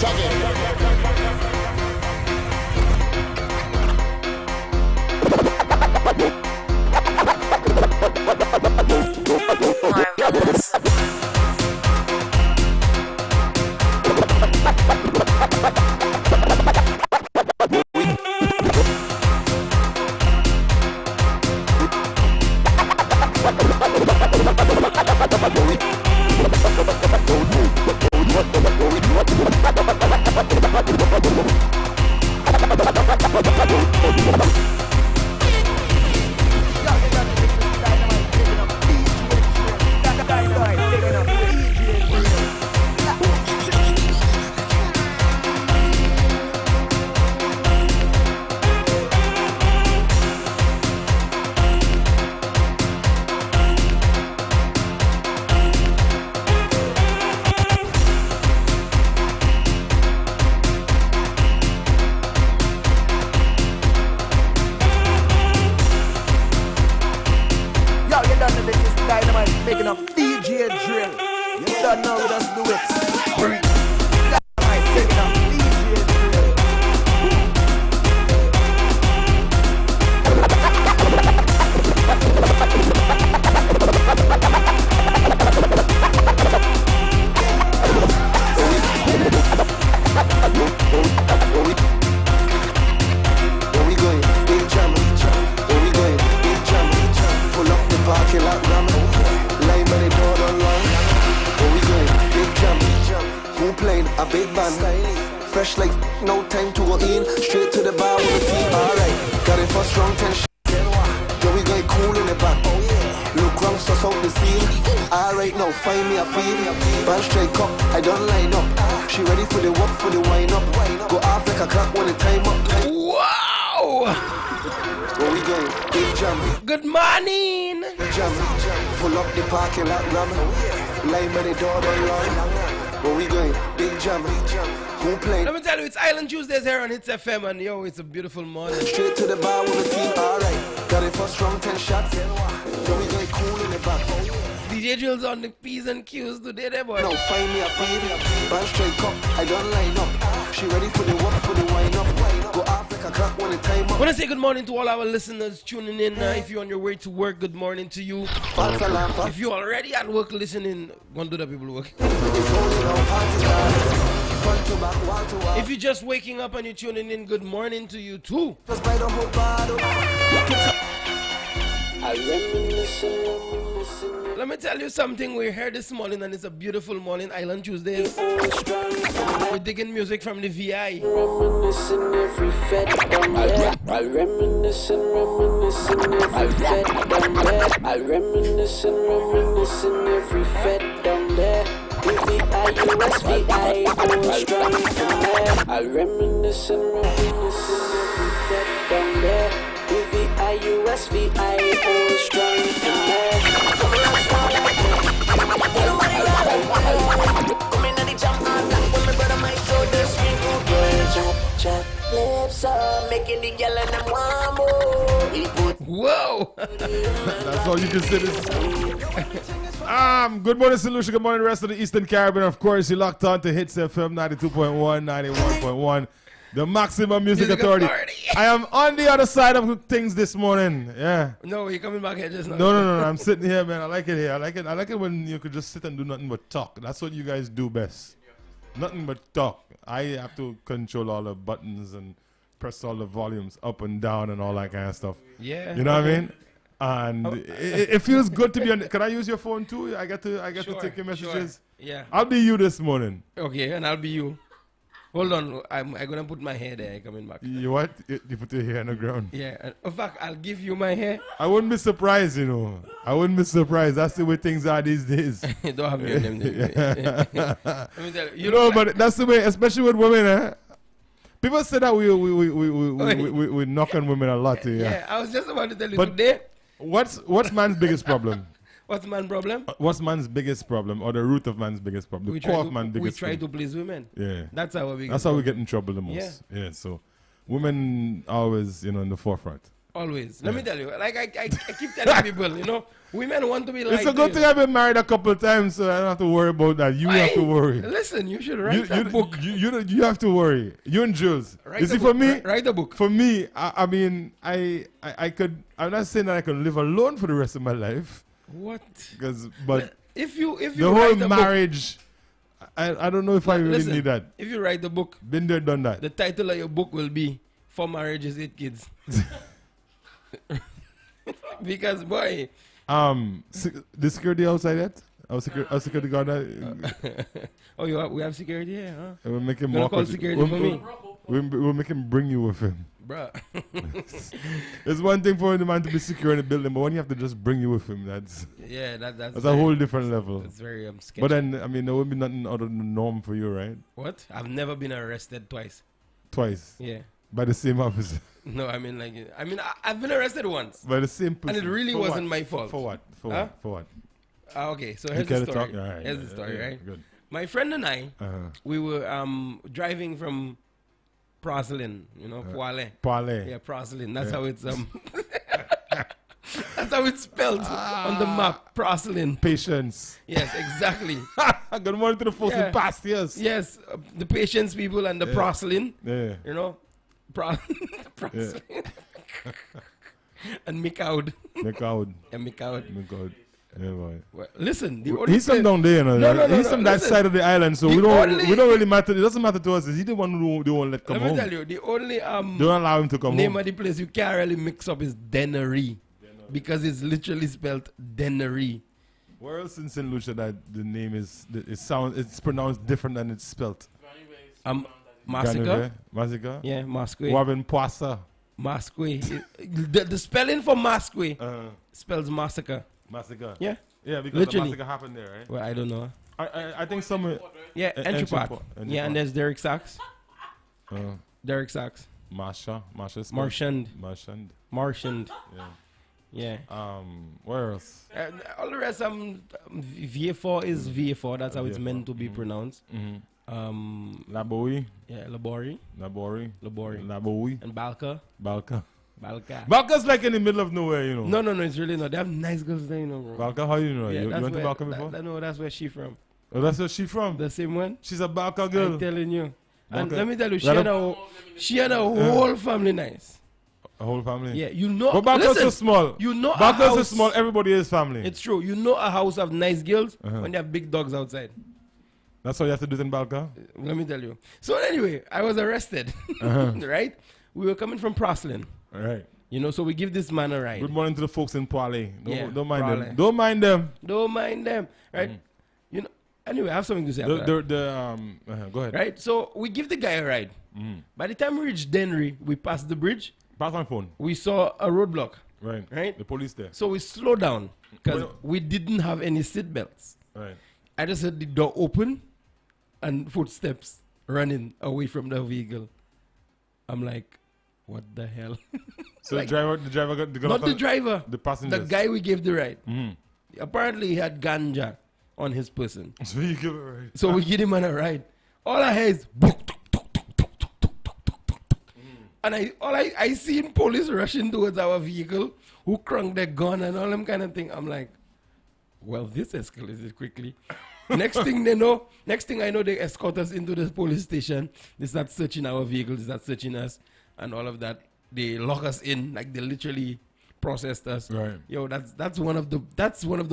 Marvelous. hitzfm, and yo, it's a beautiful morning. Straight to the bar with the team, alright. Got it for strong 10 shots. Yo, we going cool in the back. DJ Drill's on the P's and Q's today, there, boy. No, find me a feed. Band straight cup, I don't line up. She ready for the walk, for the wind up. Go off like a clock when the time up. I want to say good morning to all our listeners tuning in. If you're on your way to work, good morning to you. If you're already at work listening, go and do the people work. If you're just waking up and you're tuning in, good morning to you too. Let me tell you something. We're here this morning and it's a beautiful morning, Island Tuesdays. We're digging music from the VI. I reminisce every fed down there. With the IUSVI, all strong from there. I reminisce every fed down there. With the IUSVI, all strong from there. Come in at the jump on that when my brother might show the screen. Chop, lips up, making the yell and them one more. Whoa! That's all you can say this. Good morning, St. Lucia. Good morning, the rest of the Eastern Caribbean. Of course, you locked on to hitzfm 92.1, 91.1. The maximum music authority. I am on the other side of things this morning. Yeah. No, you're coming back here just now. No. I'm sitting here, man. I like it here. I like it when you could just sit and do nothing but talk. That's what you guys do best. Nothing but talk. I have to control all the buttons and press all the volumes up and down and all that kind of stuff. Yeah. You know what I mean? And it feels good to be on. Can I use your phone too? I get to take your messages. Sure. Yeah. I'll be you this morning. Okay, and I'll be you. Hold on, I'm gonna put my hair there. Coming back. You what? You put your hair on the ground. Yeah. And in fact, I'll give you my hair. I wouldn't be surprised, you know. I wouldn't be surprised. That's the way things are these days. Don't have me on them. Let me tell you. You know, but that's the way, especially with women, eh? People say that we knock on women a lot. Yeah, I was just about to tell you but today. What's man's biggest problem? What's man's problem? What's man's biggest problem, or the root of man's biggest problem? The core of man's biggest problem. We try to please women. Yeah. That's our biggest That's how we get in trouble the most. Yeah. So women always, in the forefront. Always. Let me tell you. Like I keep telling people, you know, women want to be like. It's a good this. thing I've been married a couple of times, so I don't have to worry about that. You have to worry. Listen, you should write a book. You have to worry. You and Jules. Write You see, a for book. me, Write a book. For me, I mean, I could. I'm not saying that I can live alone for the rest of my life. What? But if you the whole write a marriage, I don't know if I really listen, need that. If you write the book, Been there, done that. the title of your book will be "4 Marriages, 8 Kids." Because boy, the security outside yet? Our security guard. we have security here, huh? We'll make him Gonna walk call with security you. for me, We'll make him bring you with him. bruh. It's one thing for the man to be secure in the building, but when you have to just bring you with him, that's that's a whole different level. It's very sketchy. But then, I mean, there would be nothing out of the norm for you, right? What? I've never been arrested twice. Twice. Yeah. By the same officer. No, I've been arrested once. By the same person. And it really For wasn't what? my fault. For what? For Huh? what? For what? Okay, so You here's care the to story. talk? All right, Here's the story, yeah, right? Good. My friend and I, Uh-huh. we were driving from Proslin, you know, Poile. Parlay. Yeah, Proslin. That's how it's that's how it's spelled on the map. Proslin. Patience. Yes, exactly. Good morning to the folks Yeah. in past years. Yes, the patience people and the Proslin. Yeah. You know, Proslin. And Mikaud. Make out. And Mikaud. Make out. Yeah, boy. Well, listen, the only He's from place- down there, you know. No, He's from that listen. side of the island, so The we don't only- really matter. It doesn't matter to us. Is he the one who don't let come Let me home? tell you, the only Don't allow him to come name home. of the place you can't really mix up is Dennery. Because it's literally spelled Dennery. Where else in St. Lucia that the name it's pronounced different than it's spelled? Massacre. Massacre? Yeah, Masque. Wabin Poissa. Masque. The spelling for Masque spells massacre. Massacre. Yeah. Yeah, because Literally. the massacre happened there, right? Well, I don't know. I think somewhere. Yeah, entry part. Yeah, and there's Derek Sachs. Derek Sachs. Marsha. Marchand. Marchand. Yeah. Where else? All the rest, VA4 is VA4. That's how it's meant to be pronounced. Laboui. Yeah, Labori. Laboui. And Balka. Balka. Balka. Balka's like in the middle of nowhere, you know. No, it's really not. They have nice girls there, you know, bro. Balka, how you know? Yeah, you that's went to where- Balka before? No, that's where she from. Oh, that's where she from? The same one? She's a Balka girl. I'm telling you. And Balka. let me tell you, That she and her whole family nice. A whole family? Yeah, you know. But Balka's listen, so small. You know, a Balka's so house, small, everybody is family. It's true. You know a house of nice girls when they have big dogs outside. That's how you have to do it in Balka? Let me tell you. So anyway, I was arrested. Right? We were coming from Proslin. All right. You know, so we give this man a ride. Good morning to the folks in Poile. Yeah, Don't mind Poile. them. Don't mind them. Don't mind them. Right? You know, anyway, I have something to say about that. Go ahead. Right? So we give the guy a ride. By the time we reached Dennery, we passed the bridge. Pass my phone. We saw a roadblock. Right. Right? The police there. So we slowed down because Well, we didn't have any seat belts. Right. I just heard the door open and footsteps running away from the vehicle. I'm like, what the hell? So Like- the driver got Not the driver. The passengers. The guy we gave the ride. Mhm. Apparently he had ganja on his person. So you give it right. So we give him on a ride. All I hear is book, tuk, tuk, tuk, tuk, tuk, tuk, tuk, tuk, tuk, tuk. And I seen police rushing towards our vehicle who crunk their gun and all them kind of thing. I'm like, well, this escalated quickly. Next thing I know, they escort us into the police station. They start searching our vehicles, they start searching us and all of that. They lock us in, like they literally processed us. Right. Yo, that's one of the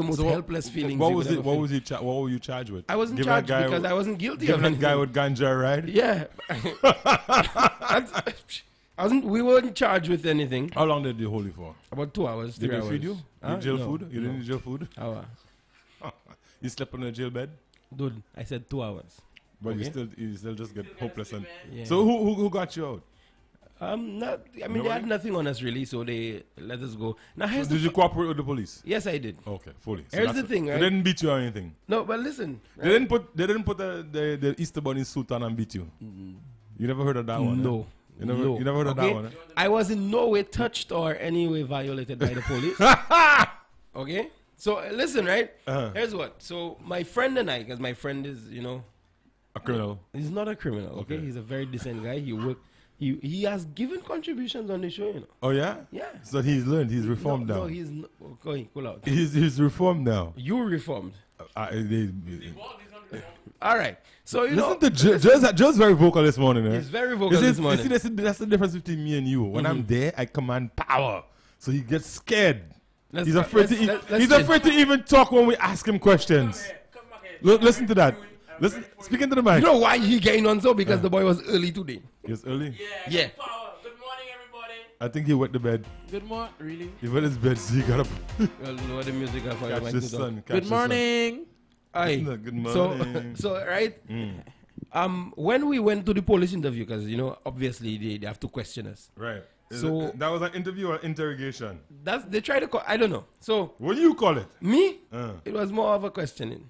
most So helpless feelings. What you was could it? ever What feel. was you? What were you charged with? I wasn't Giving that charged guy because I wasn't guilty Giving of that guy anything. with ganja, right? Yeah. We weren't charged with anything. How long did they hold you for? About 2 hours, Did 3 they hours. feed you? Huh? Jail No, food? You didn't need jail food? Hour. You slept on a jail bed, Dude, I said 2 hours. but Okay. you still just get hopeless. And Yeah. so who got you out? They Nobody? had nothing on us really, so they let us go. Now here's Did the you cooperate with the police? Yes, I did. Okay, fully. Here's that's the thing, They right? didn't beat you or anything. No, but listen. They didn't put the Easter Bunny suit on and beat you. You never heard of that one? No. Eh? You never heard of that Okay? one? Eh? I was in no way touched or any way violated by the police. Okay? So listen, right? Uh-huh. Here's what. So my friend and I, because my friend is, A criminal. he's not a criminal, okay? Okay. He's a very decent guy. He has given contributions on the show, you know. Oh yeah. Yeah. So he's learned. He's reformed no, now. No, he's not. Going, cool out. He's reformed now. You reformed. They- All right. So you know, Listen to Joe's very vocal this morning. Eh? he's very vocal this morning. You see, that's the difference between me and you. When I'm there, I command power. So he gets scared. He's afraid to even talk when we ask him questions. Listen to that. Listen, speaking to the mic. You know why he getting on so? Because the boy was early today. He was early. Yeah. Power. Good morning, everybody. I think he wet the bed. Good morning. Really? He wet his bed, so he got up. Well, lower the music up for your Catch mic the to talk. sun. Good morning. Aye. Good morning. So right. When we went to the police interview, because you know, obviously they have to question us. Right. So- that was an interview or interrogation? They try to call. I don't know. So What do you call it? me, Uh. it was more of a questioning,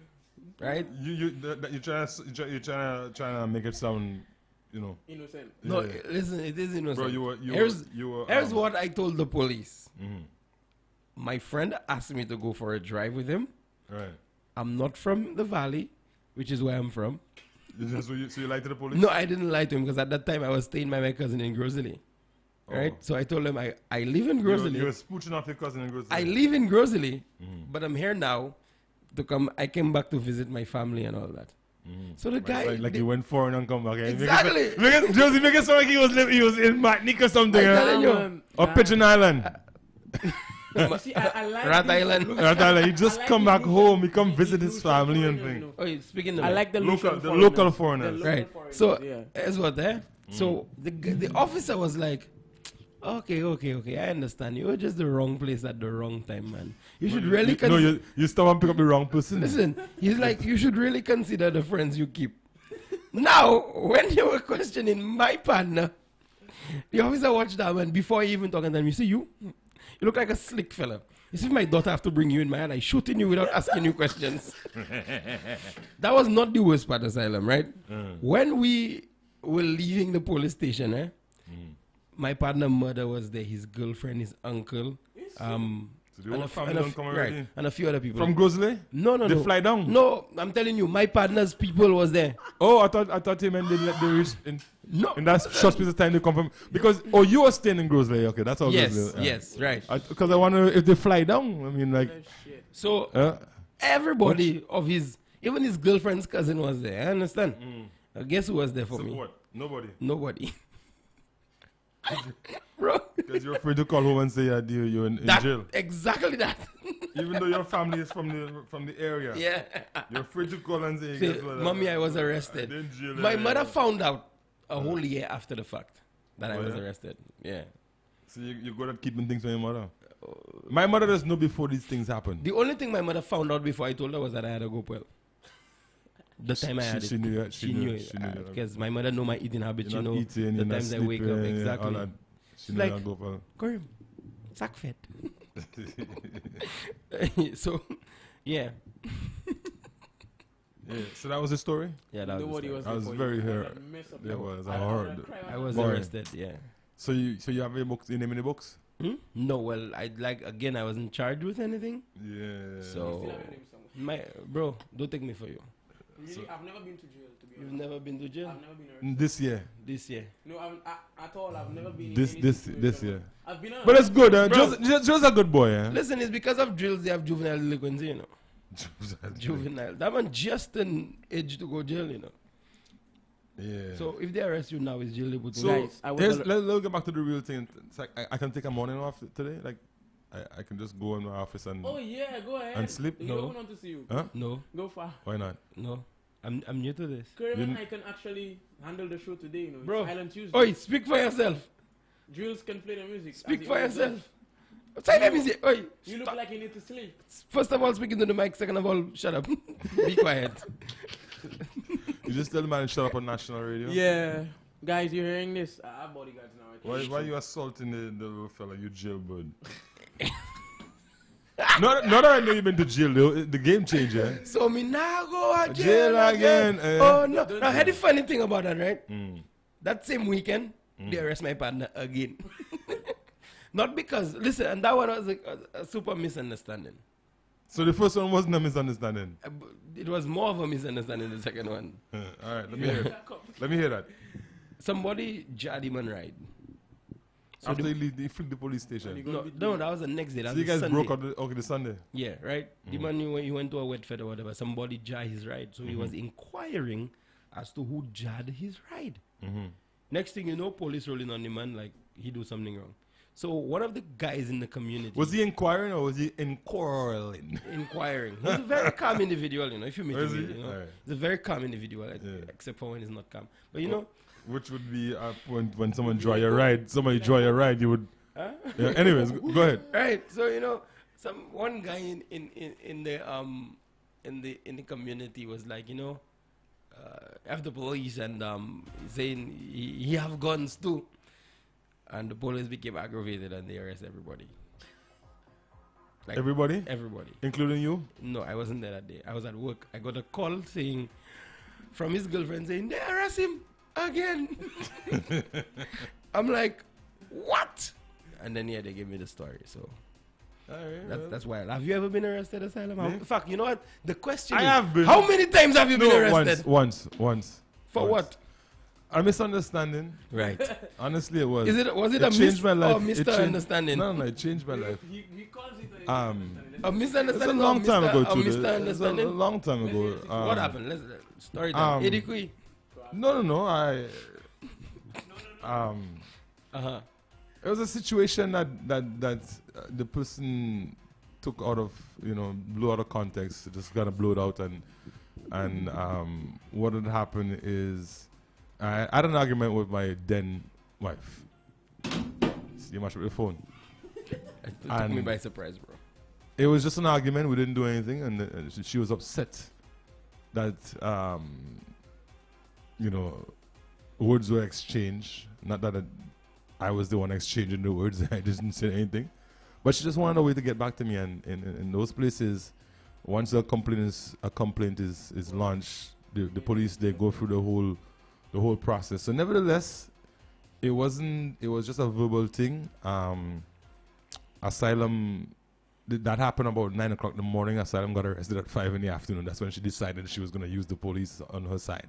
right? You trying to make it sound, you know. Innocent. No, Yeah. listen, it is innocent. Bro, here's here's what I told the police. My friend asked me to go for a drive with him. Right. I'm not from the valley, which is where I'm from. So you lied to the police? No, I didn't lie to him because at that time I was staying by my cousin in Grosley. Right? So I told him I live in You Grosley. were spooching off your cousin in Grosley. I live in Grosley, but I'm here now to come. I came back to visit my family and all that. So the guy, Like you went foreign and come back. Eh? Exactly. Josie make it sound like he was in Martinique or something. I'm eh? telling you. Or Pigeon Island. You see, I like Rat this- Island. Right, Island. He just I like come the back neutral- home. He come the visit his neutral family and foreigners, thing. you know. Oh, you're speaking to I me. like the Local- local the local foreigners. The local Right. foreigners, So yeah. as what there. So the officer was like, okay, I understand. You were just the wrong place at the wrong time, man. You should really No, you stop and pick up the wrong person. listen. He's like, you should really consider the friends you keep. Now, when you were questioning my partner, the officer watched that man before he even talking to him. You see, you look like a slick fella. You see, if my daughter have to bring you in, man, I shooting you without asking you questions. That was not the worst part, Asylum, right? When we were leaving the police station, my partner mother was there, his girlfriend, his uncle, So the whole family don't come already? right, and a few other people. From Grosley? no, They no. fly down? No, I'm telling you, my partner's people was there. Oh, I thought you meant they reached No. in that short space of time they come from. Because, you were staying in Grosley. Okay, that's all. Yes, Grosley, yes, right. Because I wonder if they fly down. I mean, like, Shit. So everybody of even his girlfriend's cousin was there. I understand. Guess who was there for so me? what? Nobody. Nobody. Bro, Because you're afraid to call home and say you're in jail. exactly that. Even though your family is from the area. Yeah. You're afraid to call and say, See, guess what? mommy, I was arrested. in jail, My yeah. mother found out a whole year after the fact that I Oh, was yeah? arrested. Yeah. So you're good at keeping things from your mother. My mother doesn't know before these things happen. The only thing my mother found out before I told her was that I had a go well. The time I had she it. knew it. She knew She knew it. it. Because my mother know my eating habits. You're You not know eating, the you're not times I wake up. sleeping, Exactly. all that. She Like- knew that go well. Karim, sack fed. So, yeah. Yeah, so that was the story? Yeah, that was the Nobody story. was I there was for very you. hurt. I'd mess up There the- was. I'd- I I'd heard. cry I on was Boring. arrested, yeah. So you have your books, you name in the books? No, well, again, I wasn't charged with anything. Yeah. So, Still have your name somewhere. bro, don't take me for you. Really, I've never been to jail, to be You've honest. never been to jail I've never been arrested. This year. this year. No, at all. I've never been This in any this situation. this year. I've been on But it's good, Bro. Joe's a good boy, eh? Listen, it's because of drills they have juvenile delinquency, you know. Juvenile. That man just an age to go jail, you know. Yeah. So if they arrest you now, it's jail. They put So you. Guys, I was let's al- let's get back to the real thing. It's like I can take a morning off today. Like I can just go in my office and Oh yeah, go ahead. And sleep? You No. don't want to see you. huh? No, Go far. Why not? no. I'm new to this. Karim You and n- I can actually handle the show today. You know, Bro. it's Island Tuesday. Oi, speak for yourself. Drills can play the music. Speak as for he always yourself. does. Say let me see. Oi, You look stop. like you need to sleep. First of all, speaking to the mic. Second of all, shut up. Be quiet. You just tell the man to shut up on national radio. Yeah, guys, you're hearing this. I have bodyguards now. Why you assaulting the little fella? You jailbird. not that I know you've been to jail though. The game changer. So me now go to Jail jail again, again. eh. Oh no! Now, I had the funny thing about that, right? Mm. That same weekend, they arrest my partner again. Not because, listen, and that one was a super misunderstanding. So the first one wasn't a misunderstanding. It was more of a misunderstanding, the second one. All right, let me hear it. Let me hear that. somebody jarred him and ride. So After he flipped the police station. no, that was the next day. That So was you guys Sunday. broke out the Sunday. Yeah, right. The man he went to a wet fed or whatever. Somebody jarred his ride, so he was inquiring as to who jarred his ride. Next thing you know, police rolling on the man like he do something wrong. So one of the guys in the community Was he inquiring or was he inquiring? inquiring. He's a very calm individual, you know. If you meet Is him, he? you know, Alright. he's a very calm individual, Yeah. except for when he's not calm. But you know, Which would be when someone draw your ride. Somebody draw your ride, you would. Yeah, anyways, go ahead. right? So you know, one guy in the community was like, you know, after police and saying he have guns too, and the police became aggravated and they arrest everybody. Like Everybody, everybody. including you. No, I wasn't there that day. I was at work. I got a call saying from his girlfriend saying they arrest him again. I'm like, what? And then yeah, they gave me the story. So that's why. Have you ever been arrested, Asylum? In fact, you know what? The question I is, have been. how many times have you been arrested? Once. For what? A misunderstanding. Right. Honestly, it was. Was it a changed my life. or It Mr. changed- Understanding? No, it changed my life. He calls it A It's misunderstanding. a long time ago, A too. Mr. It's a Understanding. long time ago. What happened? Let's story time. Edikui. No. Uh-huh. It was a situation that the person took out of, blew out of context, just kind of blew it out, and what had happened is I had an argument with my then wife. See, you match with your phone. It took me by surprise, bro. It was just an argument. We didn't do anything, and she was upset that words were exchanged. Not that I was the one exchanging the words. I didn't say anything, but she just wanted a way to get back to me. And in those places, once a complaint is launched, the police, they go through the whole process. So nevertheless, it was just a verbal thing. Asylum, that happened about 9 o'clock in the morning. Asylum got arrested at 5 in the afternoon. That's when she decided she was going to use the police on her side.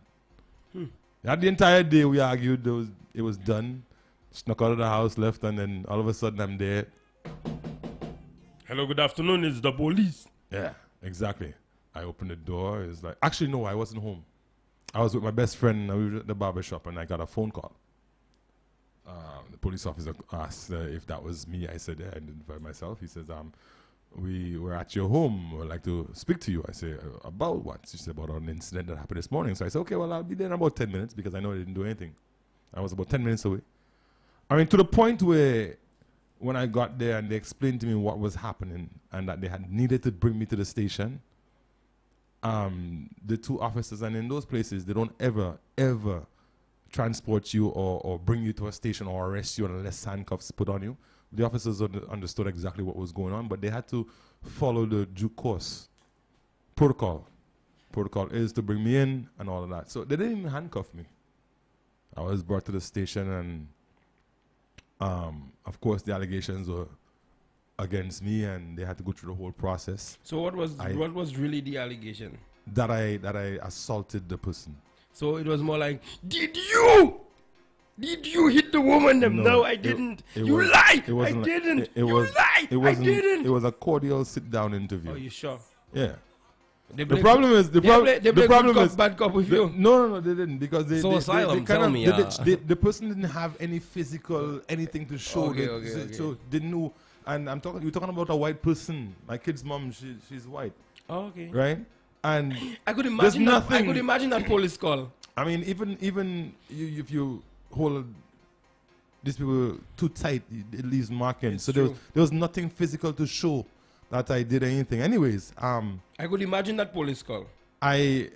That the entire day we argued. It was done. Snuck out of the house, left, and then all of a sudden I'm there. Hello, good afternoon. It's the police. Yeah, exactly. I opened the door. It's like, actually, no, I wasn't home. I was with my best friend. We were at the barber shop, and I got a phone call. The police officer asked if that was me. I said, yeah, I identified myself. He says, we were at your home. We'd like to speak to you. I say, about what? She said, about an incident that happened this morning. So I said, okay, well, I'll be there in about 10 minutes because I know I didn't do anything. I was about 10 minutes away. I mean, to the point where when I got there and they explained to me what was happening and that they had needed to bring me to the station, the two officers, and in those places, they don't ever transport you or bring you to a station or arrest you unless handcuffs put on you. The officers understood exactly what was going on, but they had to follow the due course protocol. Protocol is to bring me in and all of that. So they didn't even handcuff me. I was brought to the station, and of course the allegations were against me, and they had to go through the whole process. So what was really the allegation? That I assaulted the person. So it was more like, did you hit the woman? No, I didn't. You lie. I didn't. You lie. I didn't. It was a cordial sit-down interview. Are you sure? Yeah. The problem is the problem is bad cop with you. No, they didn't, because they Asylum, they tell me. the person didn't have any physical anything to show. Okay. So didn't know. And you're talking about a white person. My kid's mom, she's white. Oh, okay. Right? And I could imagine nothing. I could imagine that police call. I mean, even if you hold these people too tight, it leaves markings. So there was nothing physical to show that I did anything. Anyways, I could imagine that police call. I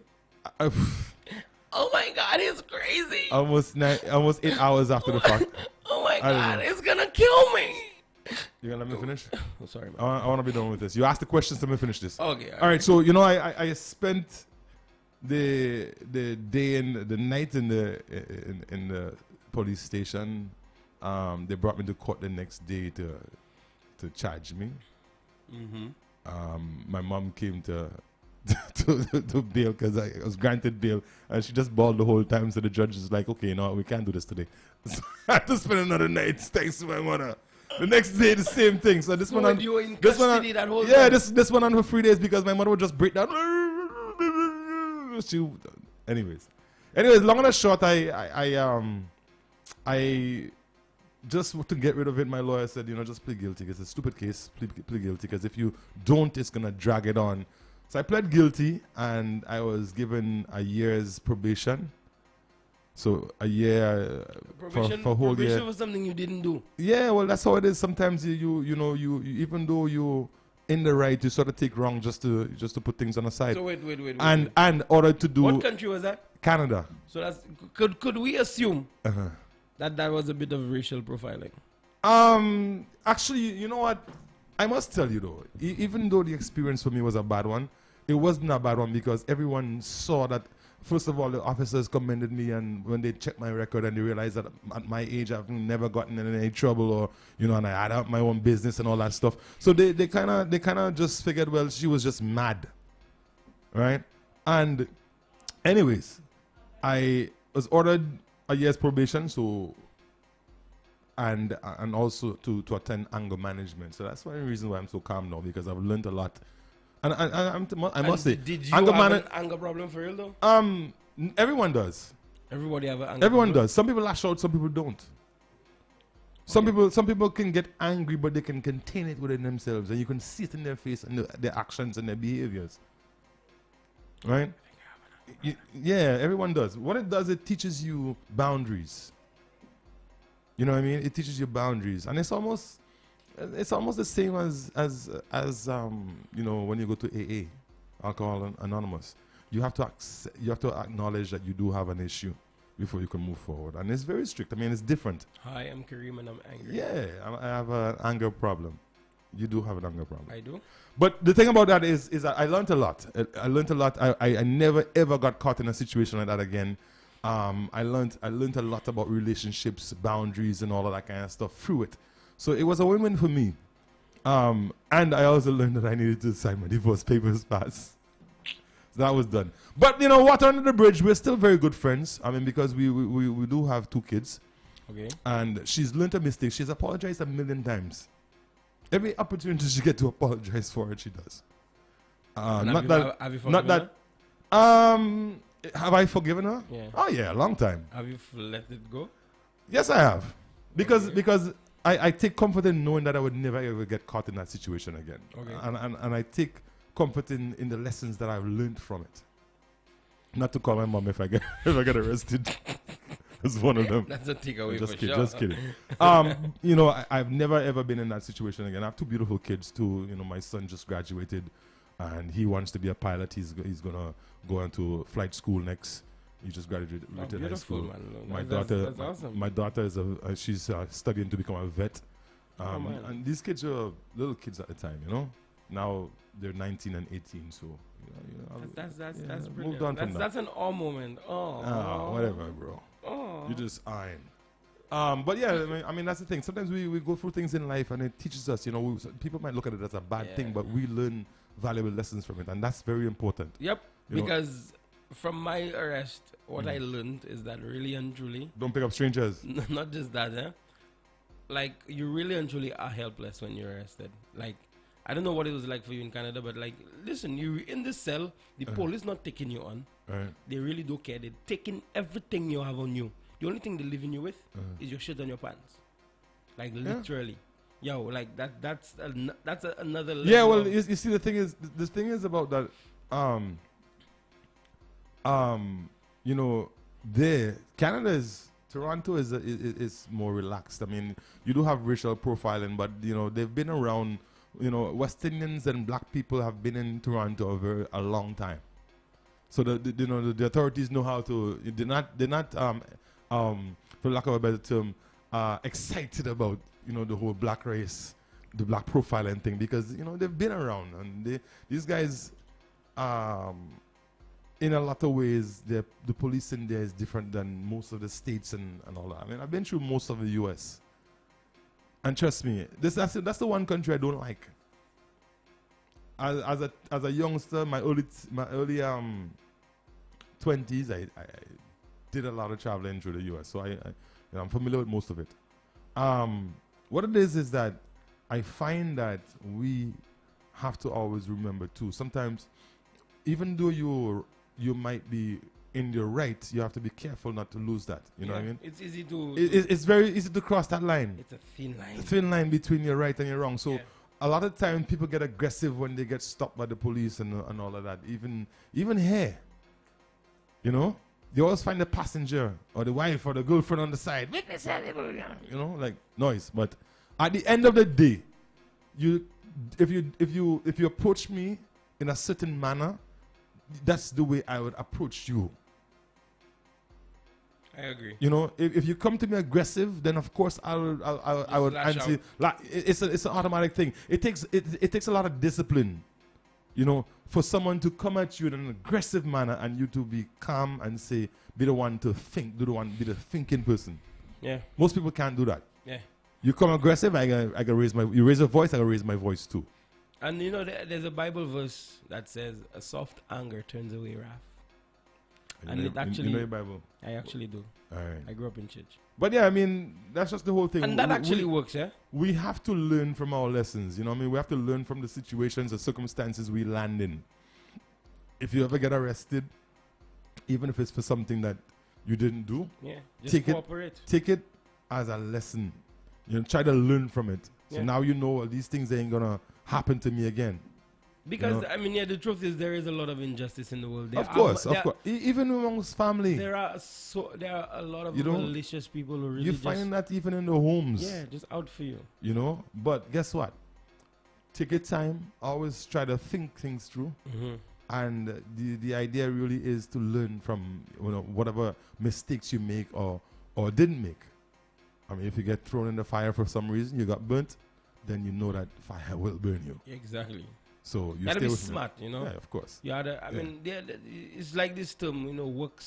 Oh my God, it's crazy. almost 8 hours after the fact. Oh my I don't God, know. it's gonna kill me. You gonna let me finish? Oh, sorry, man. I want to be done with this. You asked the questions, let me finish this. Okay. All right. So I spent the day and the night in the police station. They brought me to court the next day to charge me. Mm-hmm. My mom came to to bail because I was granted bail, and she just bawled the whole time. So the judge is like, "Okay, no, we can't do this today." So I had to spend another night thanks to my mother. The next day, the same thing. So this So one on you were in this one on, custody that whole yeah, time? this one on for 3 days because my mother would just break down. She, anyways, long and short, I just to get rid of it. My lawyer said, just plead guilty. It's a stupid case. Plead guilty because if you don't, it's gonna drag it on. So I pled guilty, and I was given a year's probation. So a year for a whole year. Probation was something you didn't do. Yeah, well, that's how it is. Sometimes you even though you in the right, you sort of take wrong just to put things on the side. So wait. And order to do What country was that? Canada. So that's could we assume that was a bit of racial profiling? Actually, you know what? I must tell you though, even though the experience for me was a bad one, it wasn't a bad one because everyone saw that. First of all, the officers commended me, and when they checked my record and they realized that at my age I've never gotten in any trouble, or and I had out my own business and all that stuff. So they kind of just figured, well, she was just mad, right? And anyways, I was ordered a year's probation, so and also to attend anger management. So that's one reason why I'm so calm now, because I've learned a lot. And I must say, did you have an anger problem for real though? Everyone does. Everybody have an anger Everyone problem? does. Some people lash out, some people don't. Some people can get angry, but they can contain it within themselves, and you can see it in their face and their actions and their behaviors. Right? Yeah, everyone does. What it does, it teaches you boundaries. You know what I mean? It teaches you boundaries, and it's almost the same as when you go to AA, Alcohol Anonymous. You have to acknowledge that you do have an issue before you can move forward, and it's very strict. I mean, it's different. Hi, I'm Kareem and I'm angry. Yeah, I have an anger problem. You do have an anger problem. I do. But the thing about that is that I learned a lot. I learned a lot. I never ever got caught in a situation like that again. I learned a lot about relationships, boundaries, and all of that kind of stuff through it. So it was a win-win for me. And I also learned that I needed to sign my divorce papers fast. So that was done. But water under the bridge, we're still very good friends. I mean, because we do have 2 kids. Okay. And she's learned a mistake. She's apologized a million times. Every opportunity she gets to apologize for it, she does. Have you forgiven her? Have I forgiven her? Yeah. Oh yeah, a long time. Have you let it go? Yes, I have. Because I take comfort in knowing that I would never ever get caught in that situation again. Okay. And I take comfort in the lessons that I've learned from it. Not to call my mom if I get arrested. It's one of them. That's a takeaway for Just sure. just kidding. I've never ever been in that situation again. I have 2 beautiful kids too. My son just graduated, and he wants to be a pilot. He's gonna go into flight school next. He just graduated high Beautiful, school. man. That's awesome. My daughter is she's studying to become a vet. Man. And these kids were little kids at the time, Now they're 19 and 18, so That's moved brilliant. on from that. That's an awe moment. Oh. Whatever, bro. Oh. You just iron. But yeah, I mean that's the thing. Sometimes we go through things in life and it teaches us. People might look at it as a bad thing, but we learn valuable lessons from it, and that's very important. Yep. Because from my arrest, what I learned is that really and truly, don't pick up strangers. not just that, like you really and truly are helpless when you're arrested. Like I don't know what it was like for you in Canada, but like listen, you in this cell, the police not taking you on. Right. They really don't care. They're taking everything you have on you. The only thing they're leaving you with is your shirt and your pants. Like literally. Yo, like that's another level. Yeah, well, you see, the thing is about that. Toronto is more relaxed. I mean, you do have racial profiling, but they've been around. West Indians and black people have been in Toronto a long time. So the authorities know how to. They're not for lack of a better term, excited about the whole black race, the black profiling thing, because they've been around, and these guys, in a lot of ways, the police in there is different than most of the states and all that. I mean, I've been through most of the U.S. and trust me, that's the one country I don't like. as a youngster, my early 20s, I did a lot of traveling through the U.S., so I'm familiar with most of it. What it is that I find that we have to always remember too. Sometimes, even though you might be in your right, you have to be careful not to lose that. You know what I mean? It's easy to. It's very easy to cross that line. It's a thin line. Thin line between your right and your wrong. So a lot of times people get aggressive when they get stopped by the police and all of that. Even here, you know, they always find the passenger or the wife or the girlfriend on the side. You know, like noise. But at the end of the day, if you approach me in a certain manner, that's the way I would approach you. I agree. You know, if you come to me aggressive, then of course I would answer. Like it's an automatic thing. It takes a lot of discipline, you know, for someone to come at you in an aggressive manner and you to be calm and say, be the one to think, be the thinking person. Yeah. Most people can't do that. Yeah. You come aggressive, I can raise you raise your voice, I can raise my voice too. And you know, there's a Bible verse that says, "A soft anger turns away wrath." And it actually, you know your Bible. I actually do. All right. I grew up in church. But yeah, I mean, that's just the whole thing. And that actually works, yeah? We have to learn from our lessons, you know what I mean? We have to learn from the situations, the circumstances we land in. If you ever get arrested, even if it's for something that you didn't do, just cooperate. Take it as a lesson. You know, try to learn from it. So Yeah. now you know, well, these things ain't gonna happen to me again. Because, you know? I mean, the truth is there is a lot of injustice in the world. Of course. Even amongst family. There are a lot of You know, malicious people who really you find that even in the homes. Yeah, just out for you. You know? But guess what? Take your time. Always try to think things through. Mm-hmm. And the idea really is to learn from, you know, whatever mistakes you make or didn't make. I mean, if you get thrown in the fire for some reason, you got burnt, then you know that fire will burn you. Exactly. So you gotta stay be with smart, me. you know. Yeah, of course. You had I mean, it's like this term, you know, work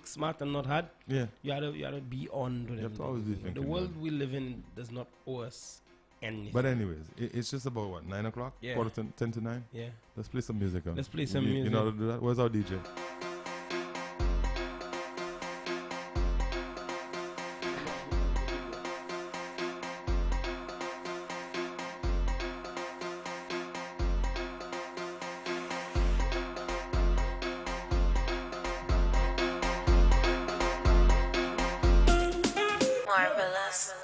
smart and not hard. Yeah. You had to be on to them. You have to always be thinking. The world we live in does not owe us anything. But anyways, it's just about what, 9 o'clock? Yeah. Quarter 10 to 9? Yeah. Let's play some music. Let's play some You music. know how to do that? Where's our DJ? Marvelous.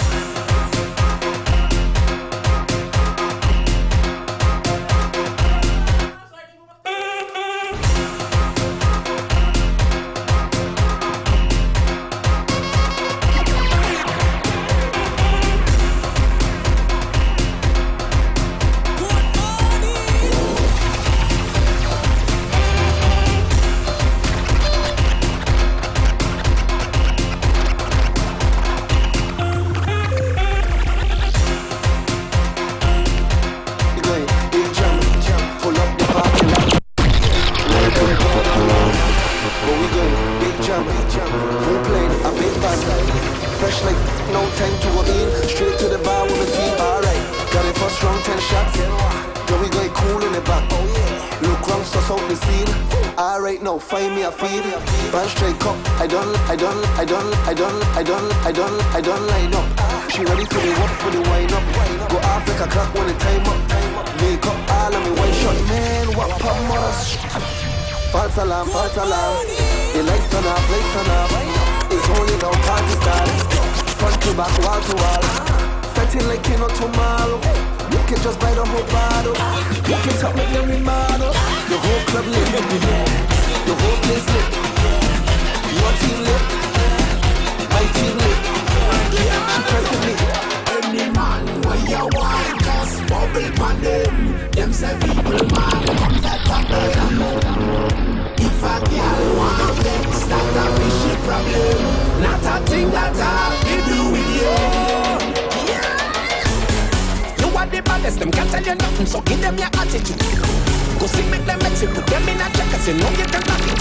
Fresh like no time to walk in. Straight to the bar with the team. Alright, got it for strong 10 shots. Yo, we going cool in the back. Look round, suss out the scene. Alright, now find me a feed. Band straight cup. I don't line up. She ready for the walk, for the wind up. Go off like a clock when the time up. Make up all of me one shot. Man, what pop must? False alarm, false alarm. The lights turn off, lights turn off. It's only now party start. Front to back, wall to wall. Fetting like you know tomorrow. You can just buy the whole bottle. You can talk like every model. The whole club lit. The whole place lit. Your team lit. My team lit. She pressing me. Any man where you want, just bubble on them. Them say people man, come that back there. If a girl want vex, that's a fishy problem. Not a thing that have to do with you. Yeah. You are the baddest, them can't tell you nothing, so give them your attitude. Go see make them exit, put them in a check, cause you know you can rock it.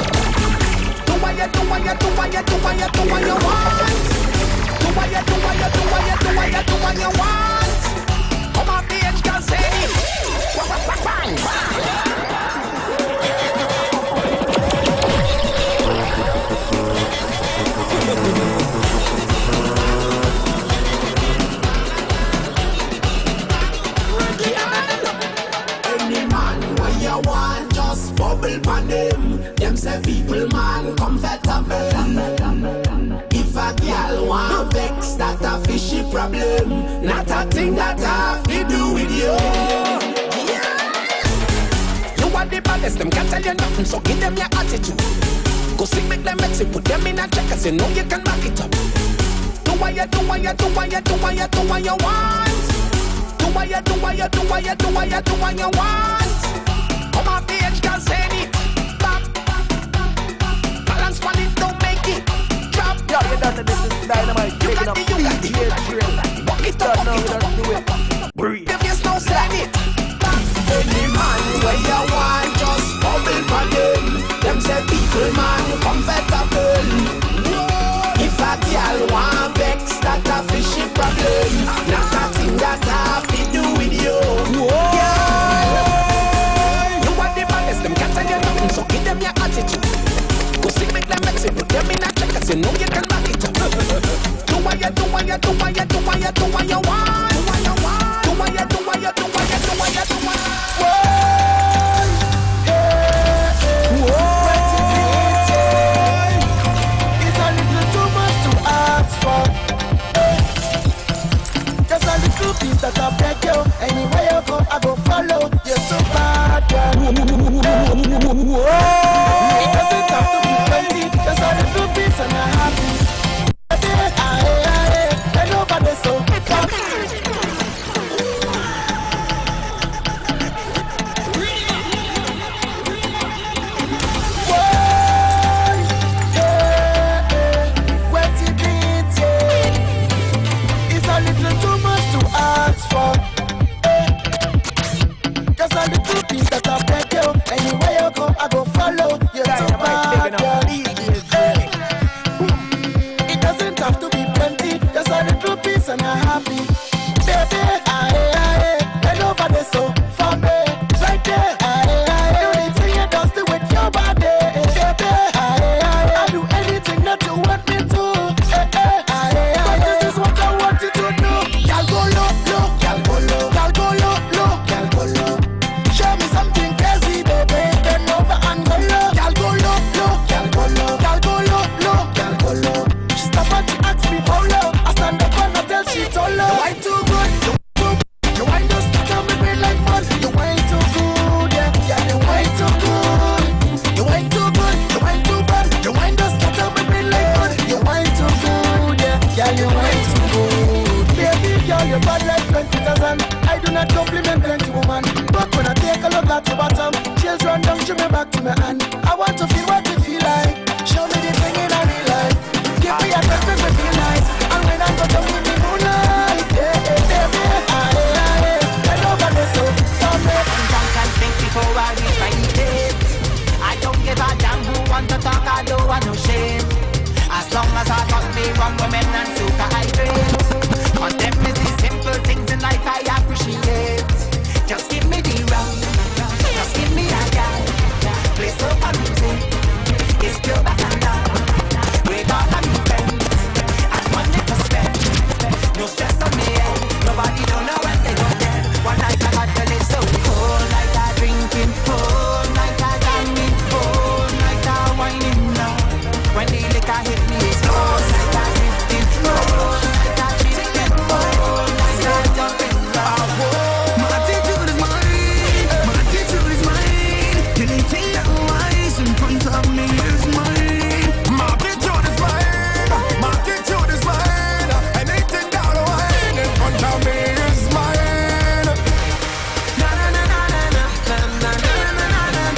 Do what you want. Do what you want. Come on, the edge, girl, say it. Bang, bang. say people man comfortable. If a girl want vex, that a fishy problem. Not a thing that have to do with you. You are the baddest, them can't tell you nothing, so give them your attitude. Go see, make them mix it, put them in a check, cause you know you can back it up. Do what you want. Do what you want. Come off the edge, girl, say it. Back. Balance on it, don't make it. Drop. Yo, you done this is dynamite. You got the walk it up. Breathe. If you no say it. Back. Any man where you want, just bubble for them. Them say people man comfortable. If a girl want vex, that a fishy problem. Not a thing that have to do with you. You are the baddest, them can't tell you nothing, so give them your attitude. Go see, make them mix it, put them in a check, cause you know you can back it up. Do what you want. Do what you want. It's a little too much to ask for. Just a little piece that I beg you. Anywhere you go, I go follow. You're so bad, girl. It doesn't have to be plenty. Just a little piece and I'm happy. Bend over there so fast. It's a little too much to ask for. Just a little piece that I beg you. Anywhere you go, I go follow. You're so bad, girl. It doesn't have to be plenty. Just a little piece and I'm happy. Baby, bend over there so for me. Right there, do anything you just do with your body. Baby, I'll do anything that you want me to. But this is what I want you to do. Y'all go low, y'all go low, y'all go low, y'all go low. Show me something crazy, baby. Bend over and go low. Y'all go low, y'all go low, y'all go low, y'all go low. She stop and she ask me how low. I stand up and I tell she too low. You ain't too good, you ain't just tell me be like mud. You ain't too good, yeah, you ain't too good. You ain't too good, you ain't too bad. You ain't just tell me be like mud. You ain't too good, yeah, you ain't too good. Baby girl, you bad like 20,000. I do not compliment plenty woman, but when I take a look at your bottom, chills run down to me back to my hand. I want to feel what you feel like. Show me the thing in a real life. Give me a touch, make me feel nice. And when I go down in the moonlight, baby, bend over there so for me. I'm drunk and think before I reach my date. I don't give a damn who want to talk, I don't want no shame. As long as I got me wrong women and super high grade. On them is the simple things in life I appreciate. Just give me the round, just give me a guy. Play so fun music, it's pure back and down. With all of me friends, and money to spend. No stress on me head, nobody don't know when they go dead. One night I got to live so whole night I drinking, whole night I jamming, whole night I whining now. When the liquor hit me, it's whole night I drifting, whole night I chilling, whole night I jumping round. My attitude is mine. My attitude is mine. Anything that lies in front of me is mine. My attitude is mine. My attitude is mine. Anything that lies in front of me is mine. Na na na na na na na na na na na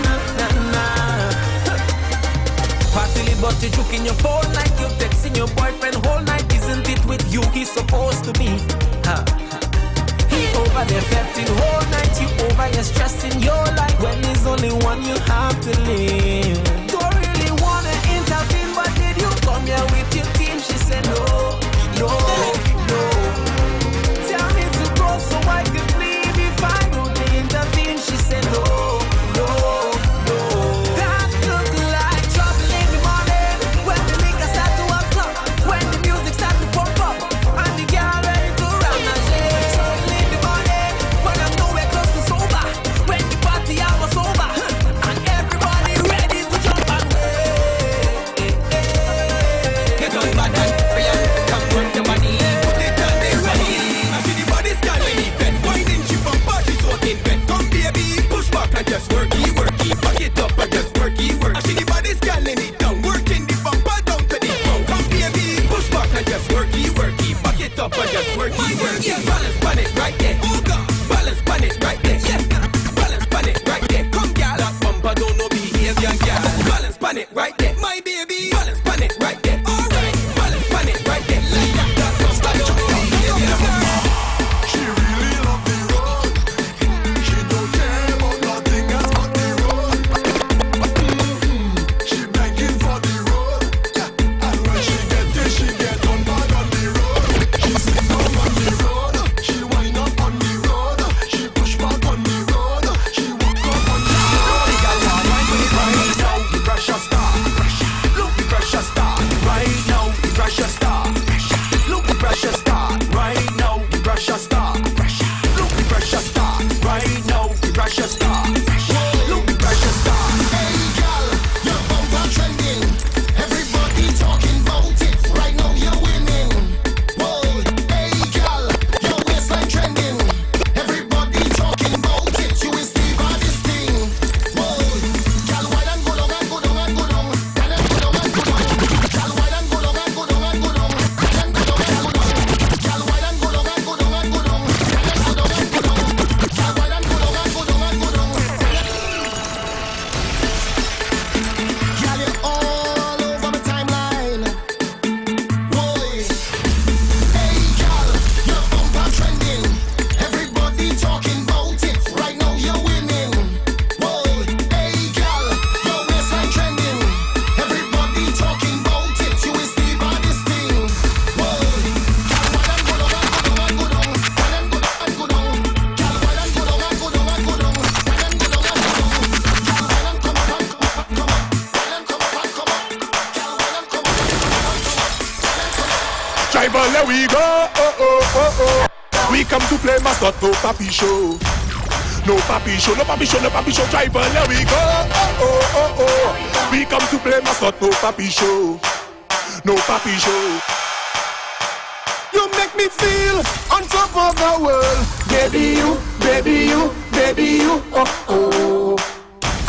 na na na. Partly but you juke in your phone like you're texting your boyfriend whole night. Isn't it with you he's supposed to be? Huh. He over there fetting whole night. You over here stressing your life when there's only one you have to live. Don't really wanna intervene, but did you come here with your team? She said no, no, no. Tell me to go so I can leave if I don't intervene. She said no, no, no. That look like trouble in the morning when the liquor start to up top, when the music start to pump up, and the girl ready to round and shake. Trouble in the morning when I'm nowhere close to sober, when the party hours over, and play mascot, no papi show. No papi show, no papi show, no papi show. Driver, here we go. Oh, oh, oh, oh. We come to play mascot, no papi show. No papi show. You make me feel on top of the world. Baby you, baby you, baby you. Oh, oh.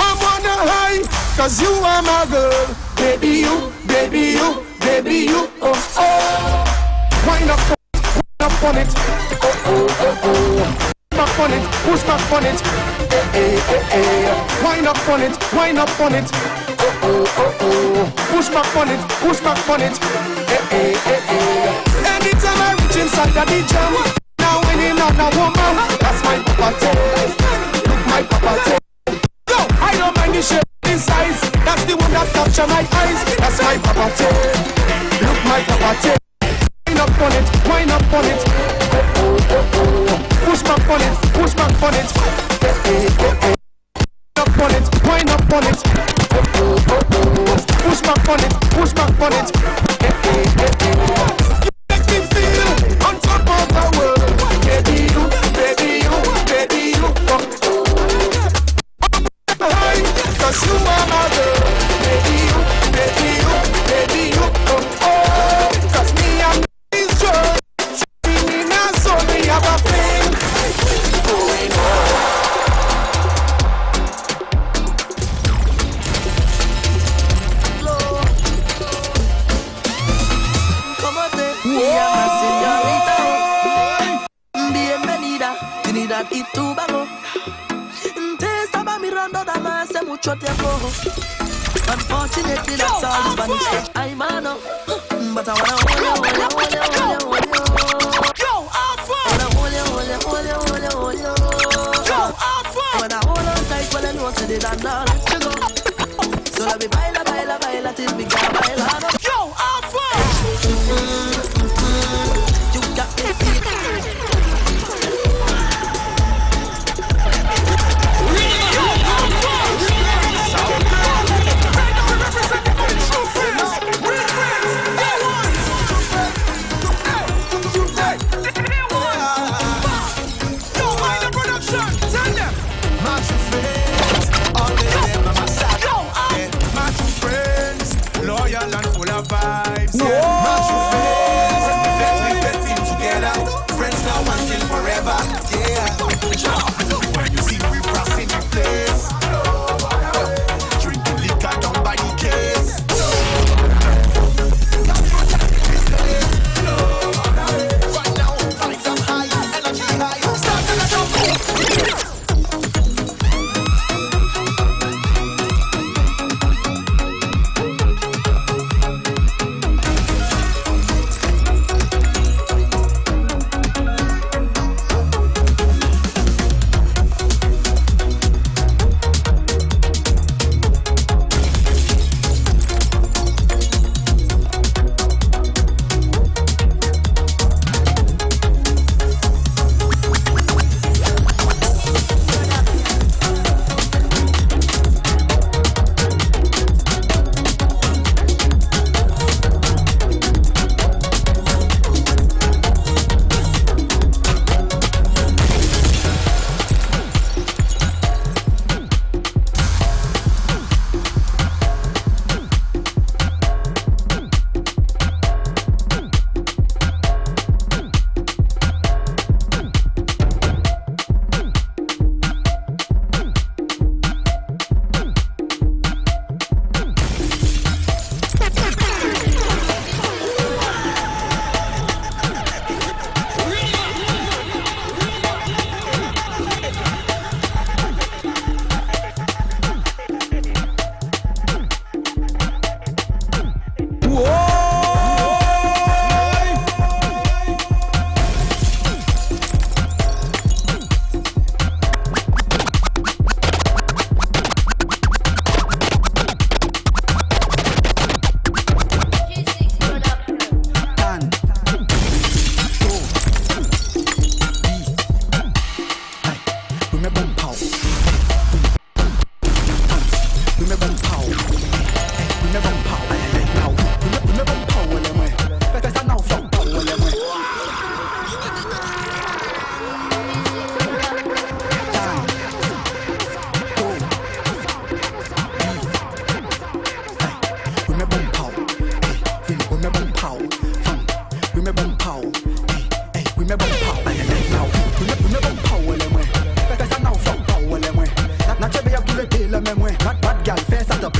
I'm on a high, cause you are my girl. Baby you, baby you, baby you. Oh, oh. Wind up on it. Oh, oh, oh, oh. Back on it, push back on it. Eh, eh, eh. Wind up on it, wind up on it. Oh, oh, oh, oh. Push back on it, push back on it. Eh, eh, eh, eh. Anytime I reach inside the jam, now when in on a woman, that's my papa tail. Look my papa tail. Yo, I don't mind the shape, the size. That's the one that capture my eyes. That's my papa tail. Look my papa tail. Wind up on it, wind up on it. Oh, oh, oh, oh. Push back on it, push back on it. Eh, eh, eh, eh. Up on it, wind up on it. Oh, oh, oh, oh. Push back on it, push back on it. Eh, eh, eh, eh. You make me feel on top of the world. Baby you, baby you, baby you. Oh, oh. High, cause you are my girl. Baby you, baby you, baby you. Oh, oh. Cause me and this girl, me now so we have a thing going on. Y tu bago te estaba mirando dama hace mucho tiempo. Unfortunately that's all the Spanish stage I mano. But I wanna hold you, hold you, hold you, hold you, hold you. Yo, Alpha! I wanna hold you, hold you, hold you, hold you, hold you. Yo, Alpha! When I hold on tight, well I know to the dance now let you go. So let me baila, baila, baila till we can baila. Yo, Alpha! You got me feeling.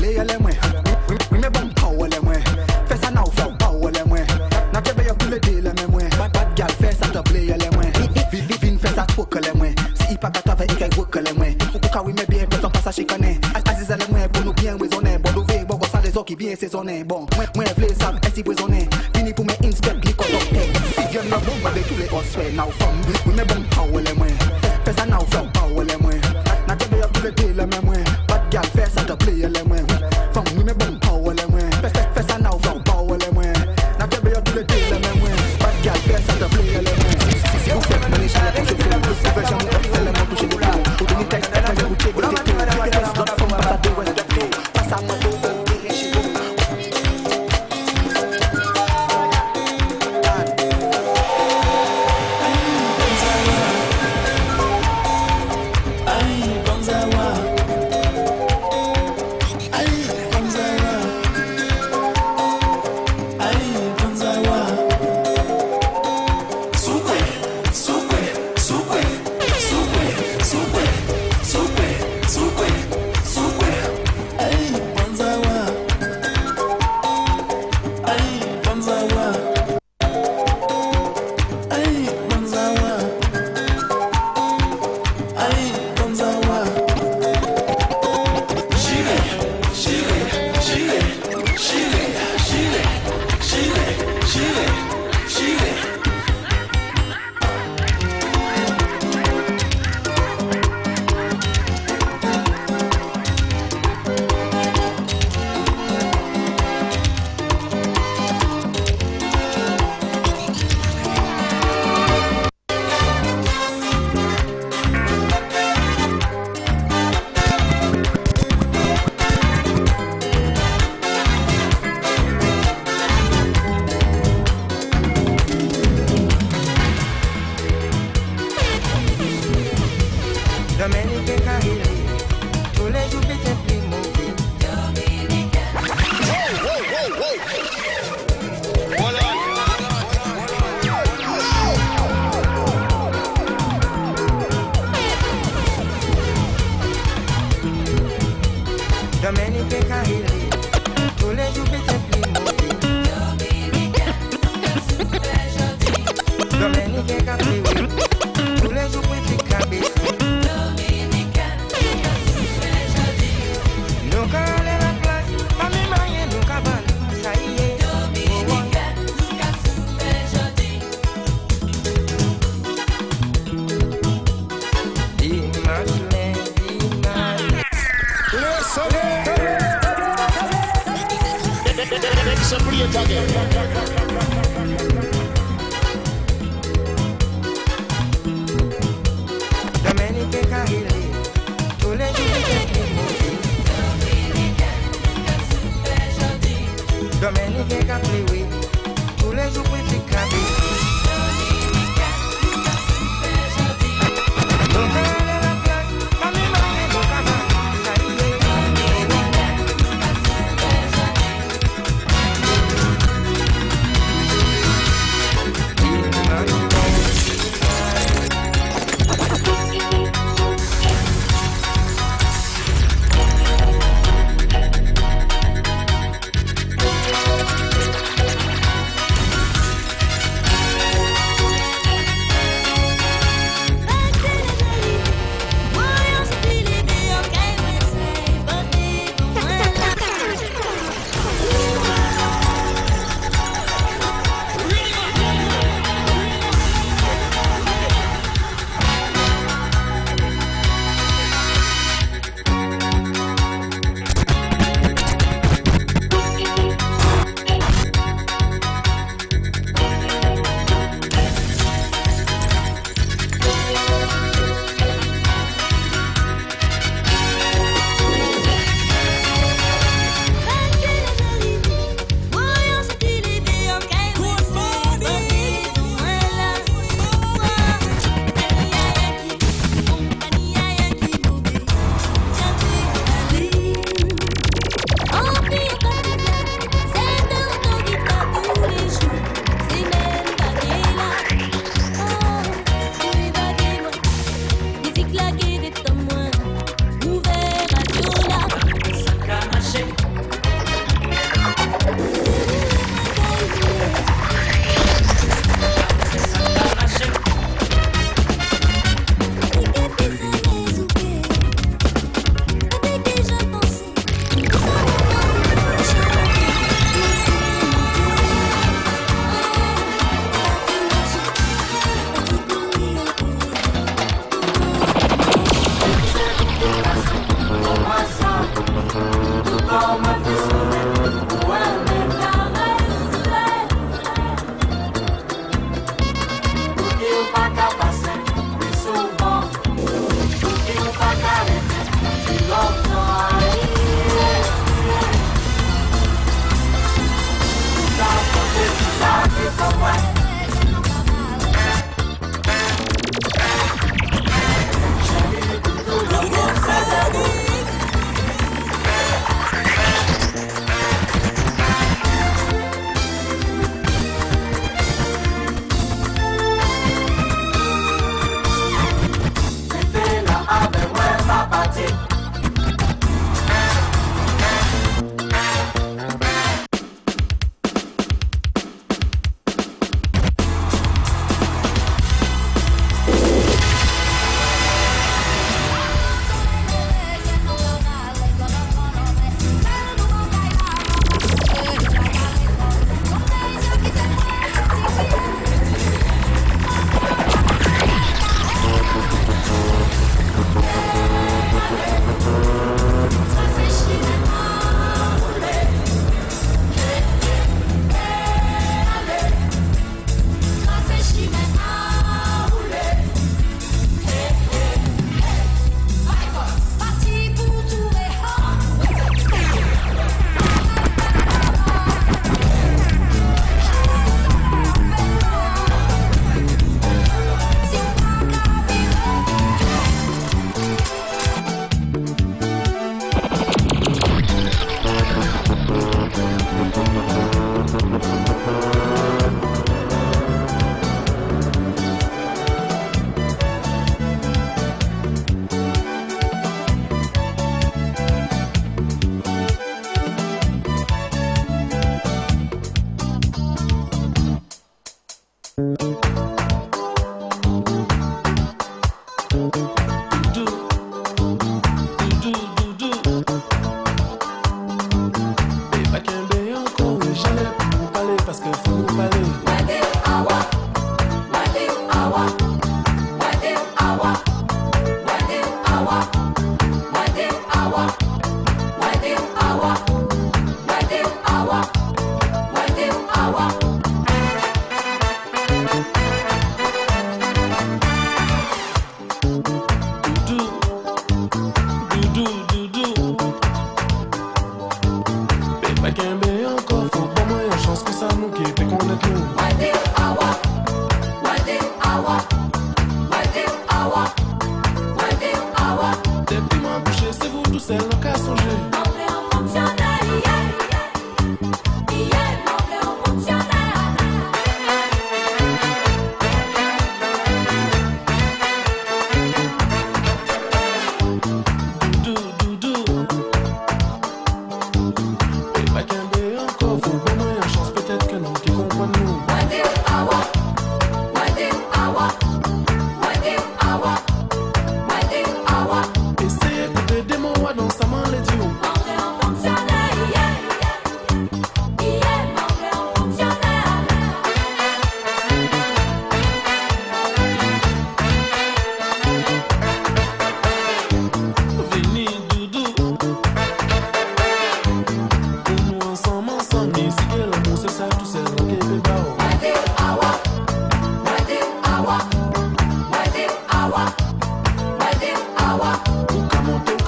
play le mwen. We me bum power le mwen. Fais ça now for power le mwen. N'a te veille pour le dé le mwen. Bad gal fais ça te play le mwen. Vin fais ça twerk le mwen. Si pas qu'à travailler qu'à work le mwen. Ou ka we me bien fait son passage chicané. Aziz le mwen pour nous bien raisonner. Bon d'ouvrir bon ça les qui bien saisonner. Bon moi vle ça est raisonner. Fini pour me inspect li connecter. Si j'aime la bombe avec tous les osway now from. We me bum power le mwen. Fais ça now for power le mwen. N'a te veille pour le dé le mwen. Bad gal fais ça te play le mwen. From we me bum power le mwen. Fais ça now for power le mwen. N'a te veille pour le dé le mwen. Bad gal fais ça te play le mwen. Si vous faites manier sur la couche de film, vous pouvez jamais faire le mot toucher le plat. Ou donner texte, quand je vous check le détour. Qu'est-ce d'autre font pas ça de West de Play. Passe à moi d'eau, direct chez vous.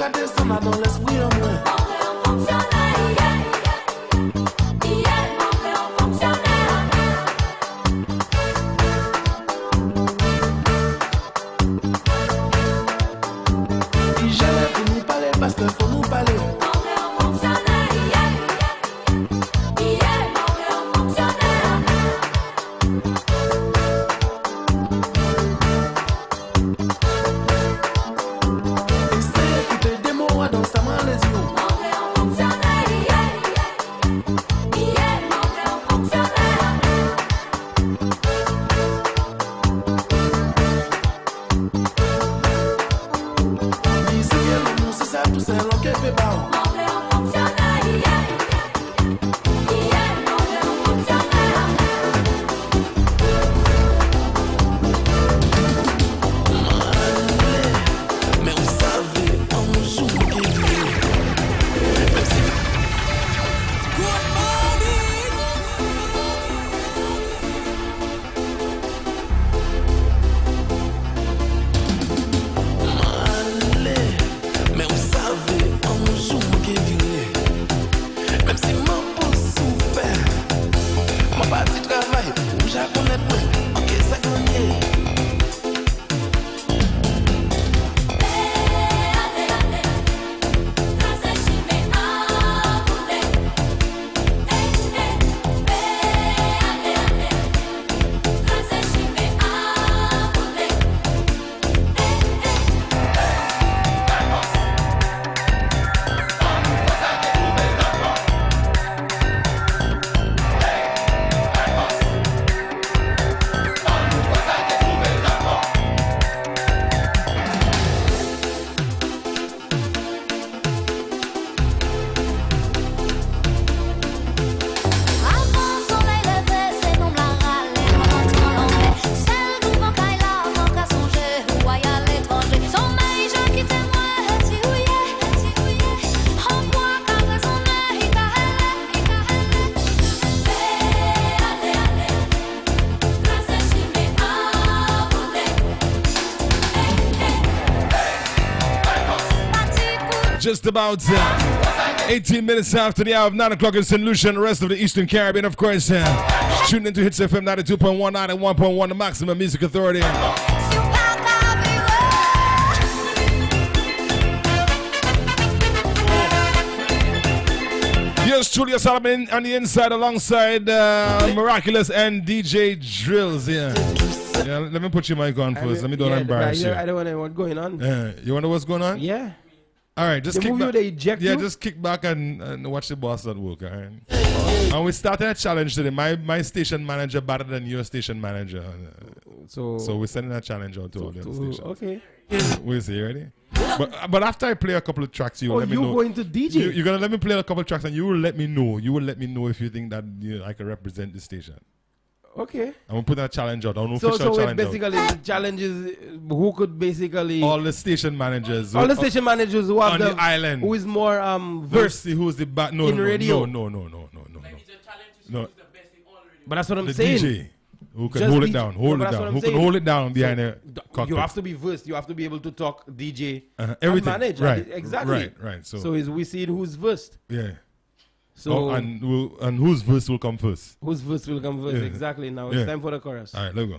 qu'à descendre dans l'esprit en moi. Parce qu'il faut nous parler. Essayez d'écouter des mots dans sa main les yeux. C'est l'homme qui fait pas. Mais vous savez, on joue qui vit. Mais vous savez, on joue qui vit. Même si mon pouce souffert, mon parti travail, où j'ai connaître, ok, ça gagne. Just about 18 minutes after the hour of 9 o'clock in St. Lucia and the rest of the Eastern Caribbean, of course. Tuning into Hits FM 92.1, 91.1, the Maximum Music Authority. Yes, Julia Solomon on the inside alongside Miraculous and DJ Drills. Yeah, let me put your mic on first. Let me don't embarrass you. I don't want to know what's going on. You wonder what's going on? Yeah. All right, just kick back. Yeah, just kick back and watch the boss at work. All right. And we started a challenge today. My station manager better than your station manager. So we're sending a challenge out to all the other stations. Okay. We'll see. Ready? But after I play a couple of tracks, you let me know. You're going to DJ? You're gonna let me play a couple of tracks, and you will let me know. You will let me know if you think that I can represent the station. Okay. I'm gonna put that challenge out. So basically, the challenge is who could basically all the station managers. All the station managers who have on the island. Who is more versed who's the in radio. No. But that's what I'm the saying. DJ who can hold it down. Who can hold it down behind the cockpit. You have to be versed. You have to be able to talk, DJ, everything. And manage. Right. Exactly. Right. So we see who's versed. Yeah. So and whose verse will come first? Whose verse will come first? Yeah. Exactly. Now it's time for the chorus. All right, let's go.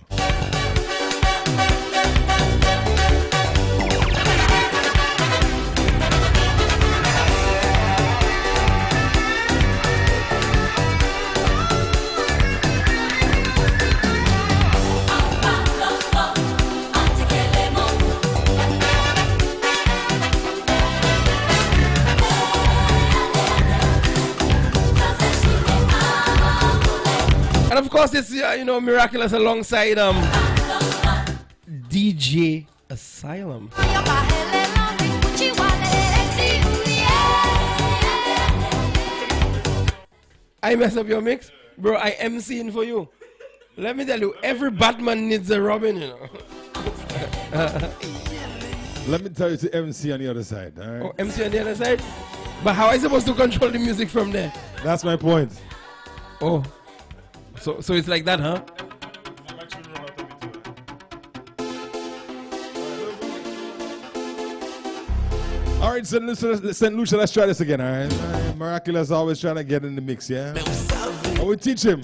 And of course, it's Miraculous alongside DJ Asylum. I mess up your mix, bro. I MCing for you. Let me tell you, every Batman needs a Robin, you know. Let me tell you to MC on the other side. All right? Oh, MC on the other side? But how am I supposed to control the music from there? That's my point. Oh. So it's like that, huh? All right, St. Lucia, let's try this again, all right? Miraculous always trying to get in the mix, yeah? I will teach him.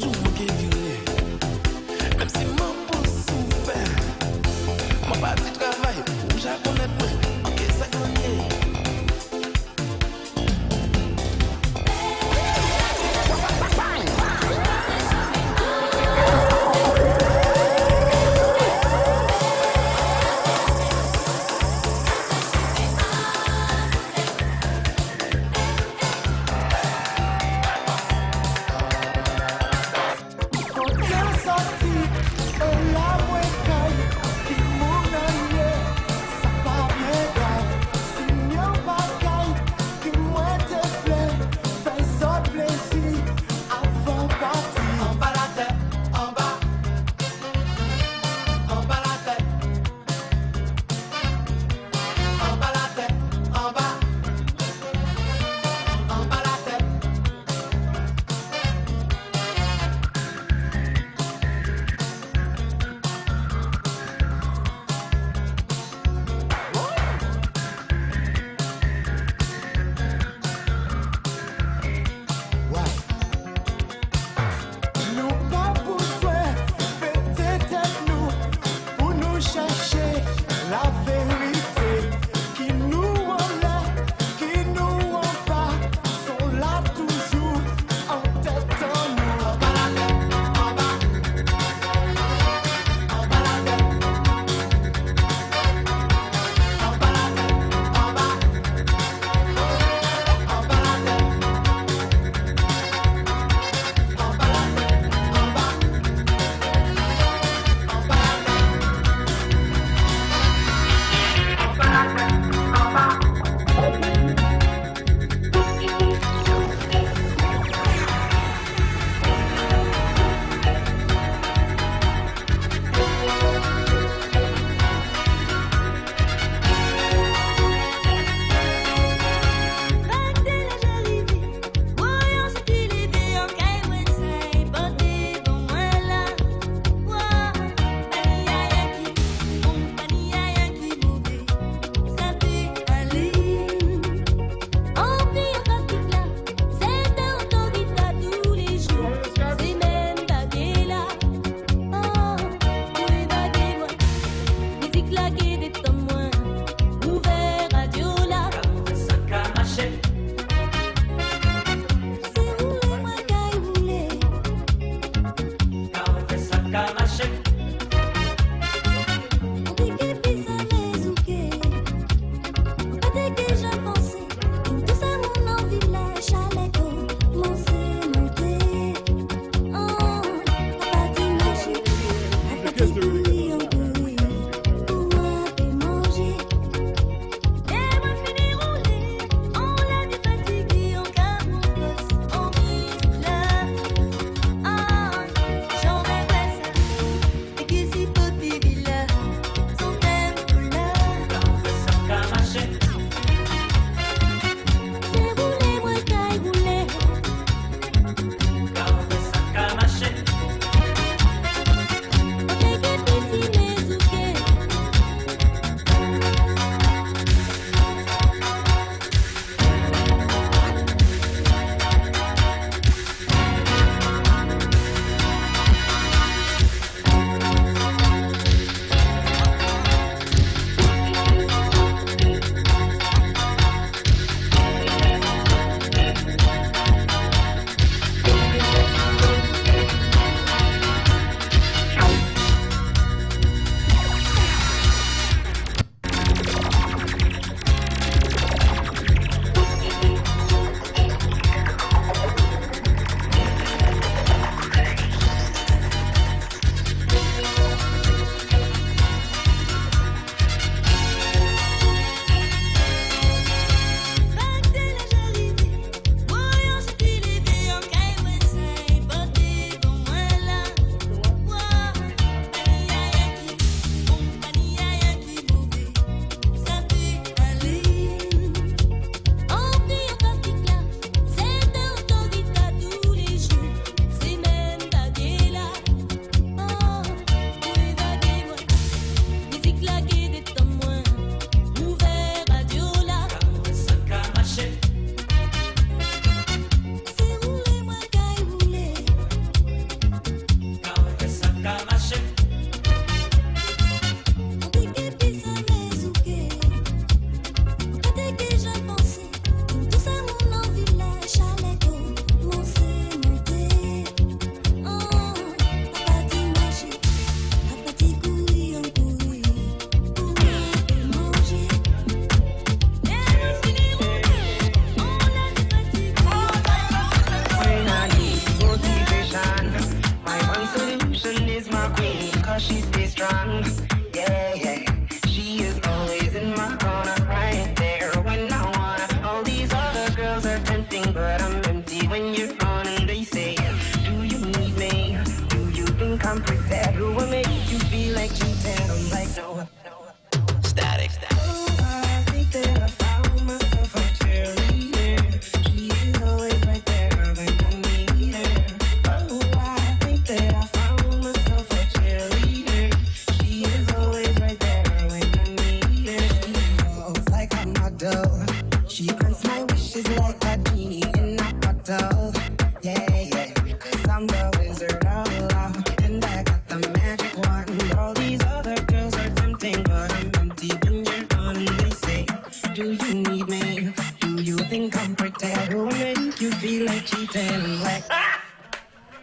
bottle. She grants my wishes like a genie in a bottle. Yeah, yeah. 'Cause I'm the wizard of love, and I got the magic wand. All these other girls are tempting, but I'm empty when you're gone. And they say, do you need me? Do you think I'm pretty? I will make you feel like cheating. Like,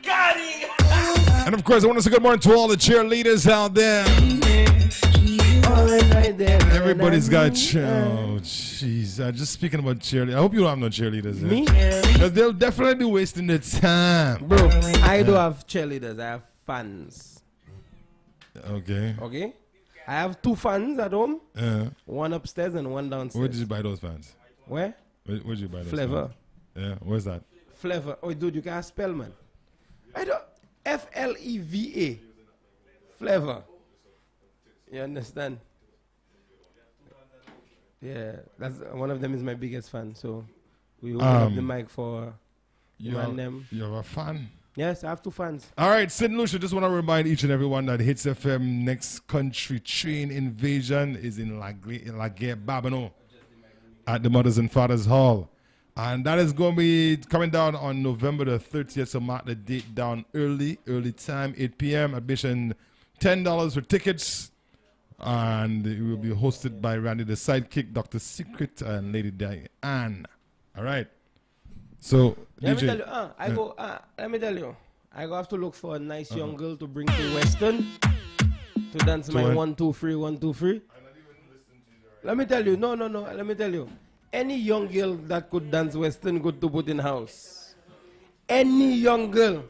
got it! And of course, I want to say good morning to all the cheerleaders out there. Everybody's got oh jeez. Just speaking about cheerleaders, I hope you don't have no cheerleaders. Me? Because they'll definitely be wasting their time. Bro, I do have cheerleaders. I have fans. Okay. Okay? I have 2 fans at home. One upstairs and one downstairs. Where did you buy those fans? Where? Where did you buy those Flavor. fans? Yeah, where's that? Flavor. Oh, dude, you can't spell, man. I don't. Fleva. Flavor. You understand? Yeah, that's one of them is my biggest fan. So we open up the mic for you and them. You have a fan? Yes, I have 2 fans. All right, St. Lucia, just want to remind each and everyone that Hits FM next country train invasion is in La Guerre Babano at the Mothers and Fathers Hall. And that is going to be coming down on November the 30th, so mark the date down early time, 8 p.m. Admission $10 for tickets. And it will be hosted by Randy the Sidekick, Dr. Secret, and Lady Diane. All right. So, Let DJ, me tell you, let me tell you, I go have to look for a nice young girl to bring to Western to dance my 1, 2, 3, 1, 2, 3. Let me tell you, no, let me tell you. Any young girl that could dance Western, good to put in house. Any young girl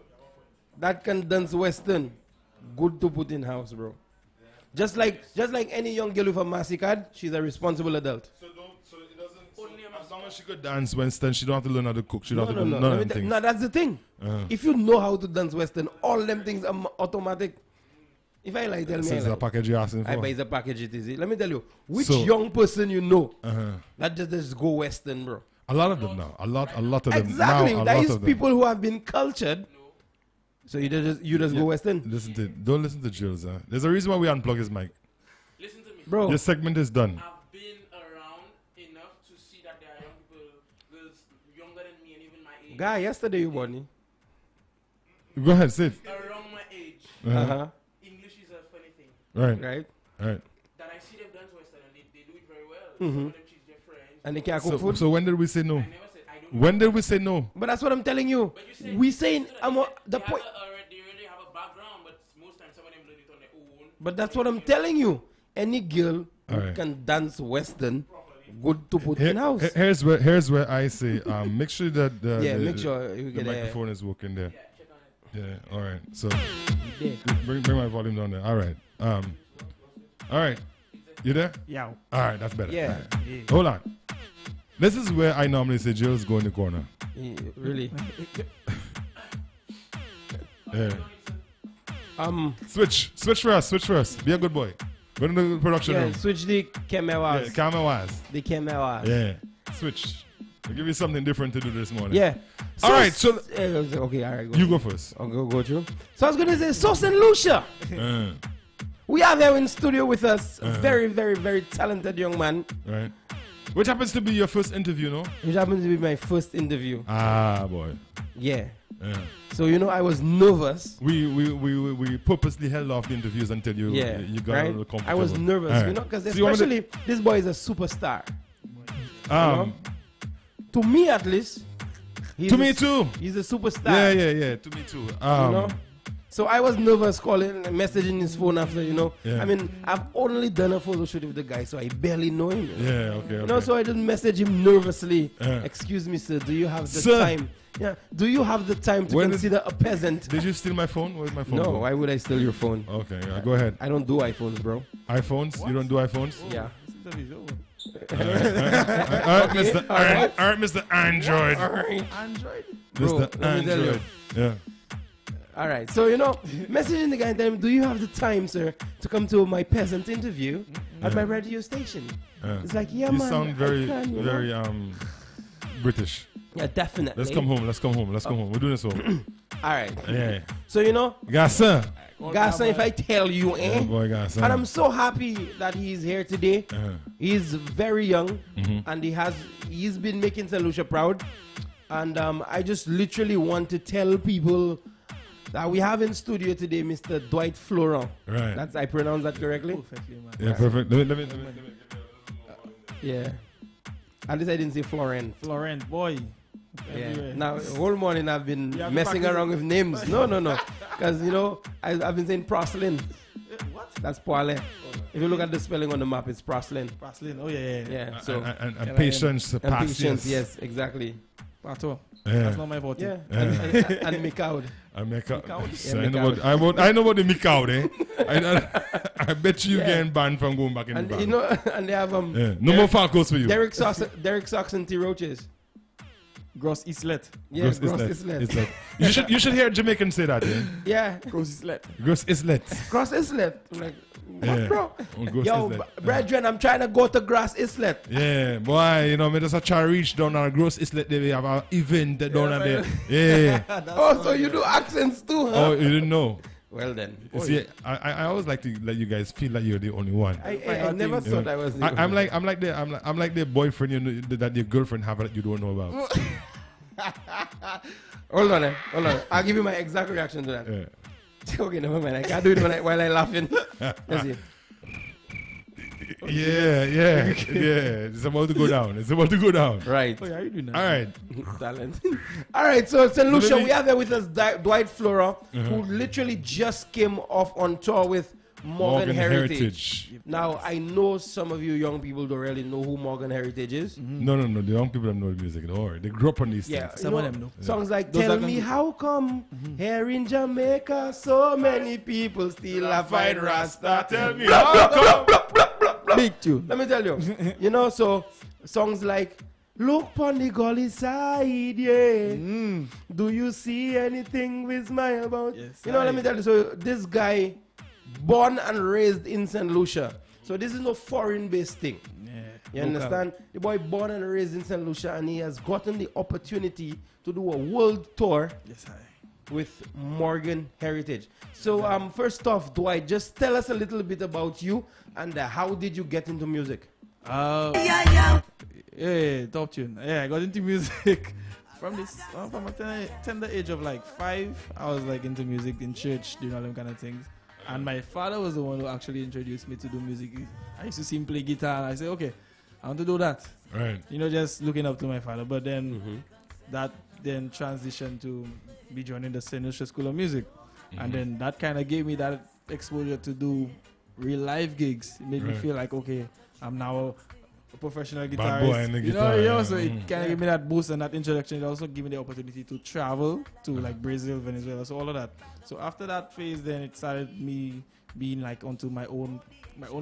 that can dance Western, good to put in house, bro. Just like any young girl with a MasterCard, she's a responsible adult. So it doesn't. As long as she could dance Western, she don't have to learn how to cook. She don't have to do none of them things. No, that's the thing. If you know how to dance Western, all them things are automatic. If I like, tell me. It's a package you're asking for. I buy the package it is. Let me tell you, which young person you know that just go Western, bro? A lot of them now. A lot of them. Exactly. Now, There is people who have been cultured. So you just go Western. Don't listen to Jules. There's a reason why we unplug his mic. Listen to me. Bro. Your segment is done. I've been around enough to see that there are young people, girls younger than me and even my age. Guy, yesterday you born. Go ahead, sit. Around my age. English is a funny thing. Right. That I see them dance Western and they do it very well. Some of them choose their friends. And they can't cook food. So when did we say no? I never said I don't. When did we say no? But that's what I'm telling you. We saying the point. They already have a background, but most times some of them learn it on their own. But that's what I'm telling you. Any girl who can dance Western, good to put in house. Here's where I say make sure that make sure you the get microphone is working there. Yeah, check on it. Yeah, all right. So bring my volume down there. All right. All right. You there? Yeah. All right, that's better. Yeah. Hold on. This is where I normally say Jill's go in the corner. Really? Yeah. Switch for us. Be a good boy. Go to the production room. Switch the cameras. Yeah, cameras. The cameras. Yeah. Switch. I'll give you something different to do this morning. Yeah. All right, so okay, all right. You go first. I'll go through. So I was gonna say, so St. Lucia. We have here in studio with us a very, very, very talented young man. Right. Which happens to be your first interview, no? Which happens to be my first interview. Ah, boy. Yeah. So I was nervous. We purposely held off the interviews until you got a little comfortable. I was nervous, because especially this boy is a superstar. To me at least. To me too. He's a superstar. Yeah. To me too. So I was nervous calling, messaging his phone after, Yeah. I mean, I've only done a photo shoot with the guy, so I barely know him. Yeah, okay. So I just message him nervously. Yeah. Excuse me, sir, do you have the time? Yeah. Do you have the time to consider a peasant? Did you steal my phone? Where's my phone? No, why would I steal your phone? Okay, go ahead. I don't do iPhones, bro. iPhones? What? You don't do iPhones? Yeah. All right, Mr. Android. All right, Android. Mr. Android. Yeah. All right, so messaging the guy and telling him, do you have the time, sir, to come to my peasant interview at my radio station? It's like, yeah, you man. You sound very British. Yeah, definitely. Let's come home. We're doing this home. All right. Yeah. So, you know, Gasson. Gasson, if I tell you, Yeah, boy, Gasson. and I'm so happy that he's here today. He's very young, and he's been making St. Lucia proud. And I just literally want to tell people that we have in studio today Mr. Dwight Florent. Right. That's, I pronounce that correctly? Perfectly, man. Yeah, perfect. Let me. Yeah. At least I didn't say Florent. Florent, boy. Yeah. Everywhere. Now, whole morning I've been You have to messing practice around it. with names. No. Because, you know, I've been saying porcelain. What? That's poile. If you look at the spelling on the map, it's porcelain. Porcelain. Oh, yeah. Yeah. So, And patience, and patience, yes, exactly. Pato. Yeah. That's not my forte. Yeah. Yeah. And make out. I make out. Yeah, I know about the make out, eh? I bet you getting banned from going back in And the you band. know, and they have No more Falcos for you. Derek Sox and T Roaches. Gross Islet. Yeah, Gross Islet. You should hear Jamaican say that, eh? Yeah. Gross Islet. Gross Islet. Gross Islet. I'm like, what, Yeah. bro? Oh, Gross Yo, Islet. brethren, I'm trying to go to Grass Islet. Yeah, boy, you know, me just a try reach down on a Gross Islet. They have an event down Yeah, there. man. Yeah. Oh, so you do accents too, huh? Oh, you didn't know? Well then. You see, I always like to let you guys feel like you're the only one. I never thought I was the I'm only like the boyfriend you know, that your girlfriend have that you don't know about. Hold on. I'll give you my exact reaction to that. Yeah. Okay, never mind. I can't do it while I'm laughing. Let's see. Yeah. It's about to go down. Right. Oh, yeah, you doing that? All right. Talent. All right, so St. Lucia, Literally- we have here with us Dwight Flora, who literally just came off on tour with Morgan Heritage. Now, I know some of you young people don't really know who Morgan Heritage is. No. The young people don't know the music. Don't worry. They grew up on these Yeah, things. Some of them know. Songs like Those Tell are Me gonna- How Come Here in Jamaica So Many People Still a Fight Rasta. Tell me how come. Big tune. Let me tell you. You know, so songs like Look pon the gully side, yeah. Do you see anything with smile about? Yes, you know, let me tell you. So this guy, born and raised in St. Lucia. So this is no foreign-based thing. Yeah. You Local. understand? The boy born and raised in St. Lucia, and he has gotten the opportunity to do a world tour Yes, I. with Morgan Heritage. So first off, Dwight, just tell us a little bit about you and how did you get into music? Yeah, top tune. Yeah, I got into music from a tender age of like 5. I was like into music in church, doing all them kind of things. And my father was the one who actually introduced me to do music. I used to see him play guitar, and I said, okay, I want to do that. Right. You know, just looking up to my father. But then that then transitioned to be joining the St. Lucia School of Music. And then that kind of gave me that exposure to do real live gigs. It made me feel like, okay, I'm now a professional Bad boy guitarist. in the You guitar, know, yeah. so it kind of gave me that boost and that introduction. It also gave me the opportunity to travel to like Brazil, Venezuela, so all of that. So after that phase, then it started me being like onto my own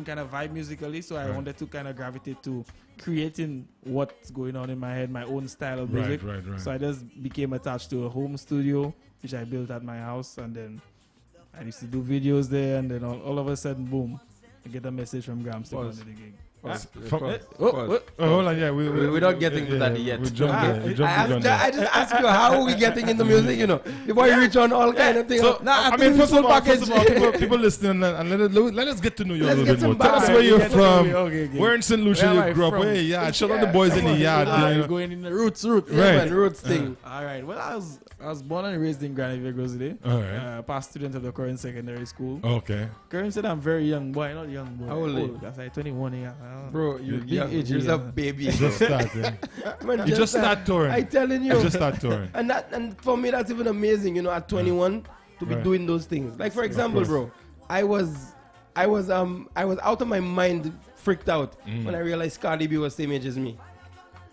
kind of vibe musically. So I wanted to kind of gravitate to creating what's going on in my head, my own style of music. Right. So I just became attached to a home studio, which I built at my house, and then I used to do videos there, and then all of a sudden, boom, I get a message from Grams to go to the gig. Hold on, yeah. We're not getting to that yet. We jumped there. I just ask you, how are we getting into music, you know? Before you reach on all kind of things. So, I mean, first of all, people listening, and let us get to know you a Let's little get bit more. some Tell us background. where you're Get to from. know me. Okay. Where in St. Lucia Where am I you grew up? from? Where? Yeah, shout out the boys in the yard. You're going in the roots. Right. Man, roots thing. All right. Well, I was born and raised in Graniville, Grizzly. All right. Past student of the current secondary school. Okay. Current said I'm very young boy, not young boy. How old are you? That's like 21. Yeah. Bro, you're Big young. age, You're yeah. a baby. Just starting. Man, You just start touring. I telling you. You just start touring. And for me, that's even amazing, you know, at 21 to be Right. doing those things. Like, for example, course. bro, I was out of my mind, freaked out when I realized Cardi B was same age as me.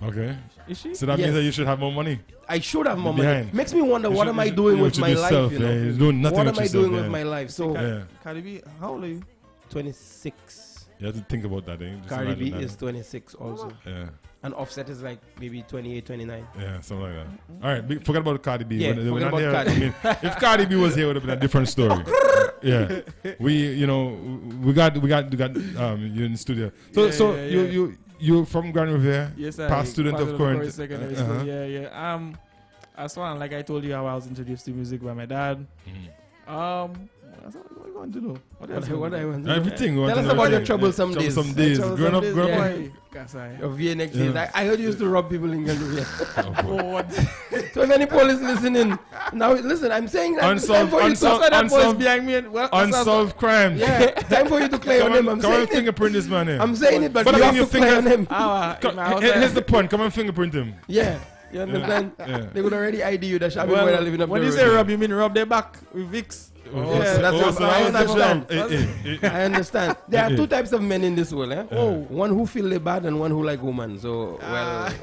Okay. Is she? So that Yes. means that you should have more money. I should have more money. Behind. Makes me wonder, You what should- am you I should- doing you with should my life, yourself, you know? yeah. You're doing nothing What with am I yourself, doing yeah. with my life? So, Yeah. Cardi B, how old are you? 26. You have to think about that. Eh? Just Cardi B imagine that. is 26 also. Yeah. And Offset is like maybe 28, 29. Yeah, something like that. All right, forget about Cardi B. Yeah, We're forget not about here. Cardi. I mean, if Cardi B was here, it would have been a different story. Yeah, we got you in the studio. So Yeah. you from Grand Riviere? Yes, past student of current. secondary school. Yeah. As far like I told you how I was introduced to music by my dad. What you want to know? What I want to know? Everything. Tell us about your troublesome days. Troublesome days. Growing up. Your VNX days. I heard you used to rob people in Gambia. Oh, what? So if any police listening, now listen, I'm saying that Unsolved crimes. Yeah, time for you to play on him. I'm Come saying and fingerprint this man. I'm saying it, but you have to play on him. Here's the point. Come and fingerprint him. Yeah. You understand? They would already ID you. That Shabby boy living up when the you road. say rub, you mean rub their back with Vicks? I understand. I understand. There are two types of men in this world. One who feel they bad and one who like women. So,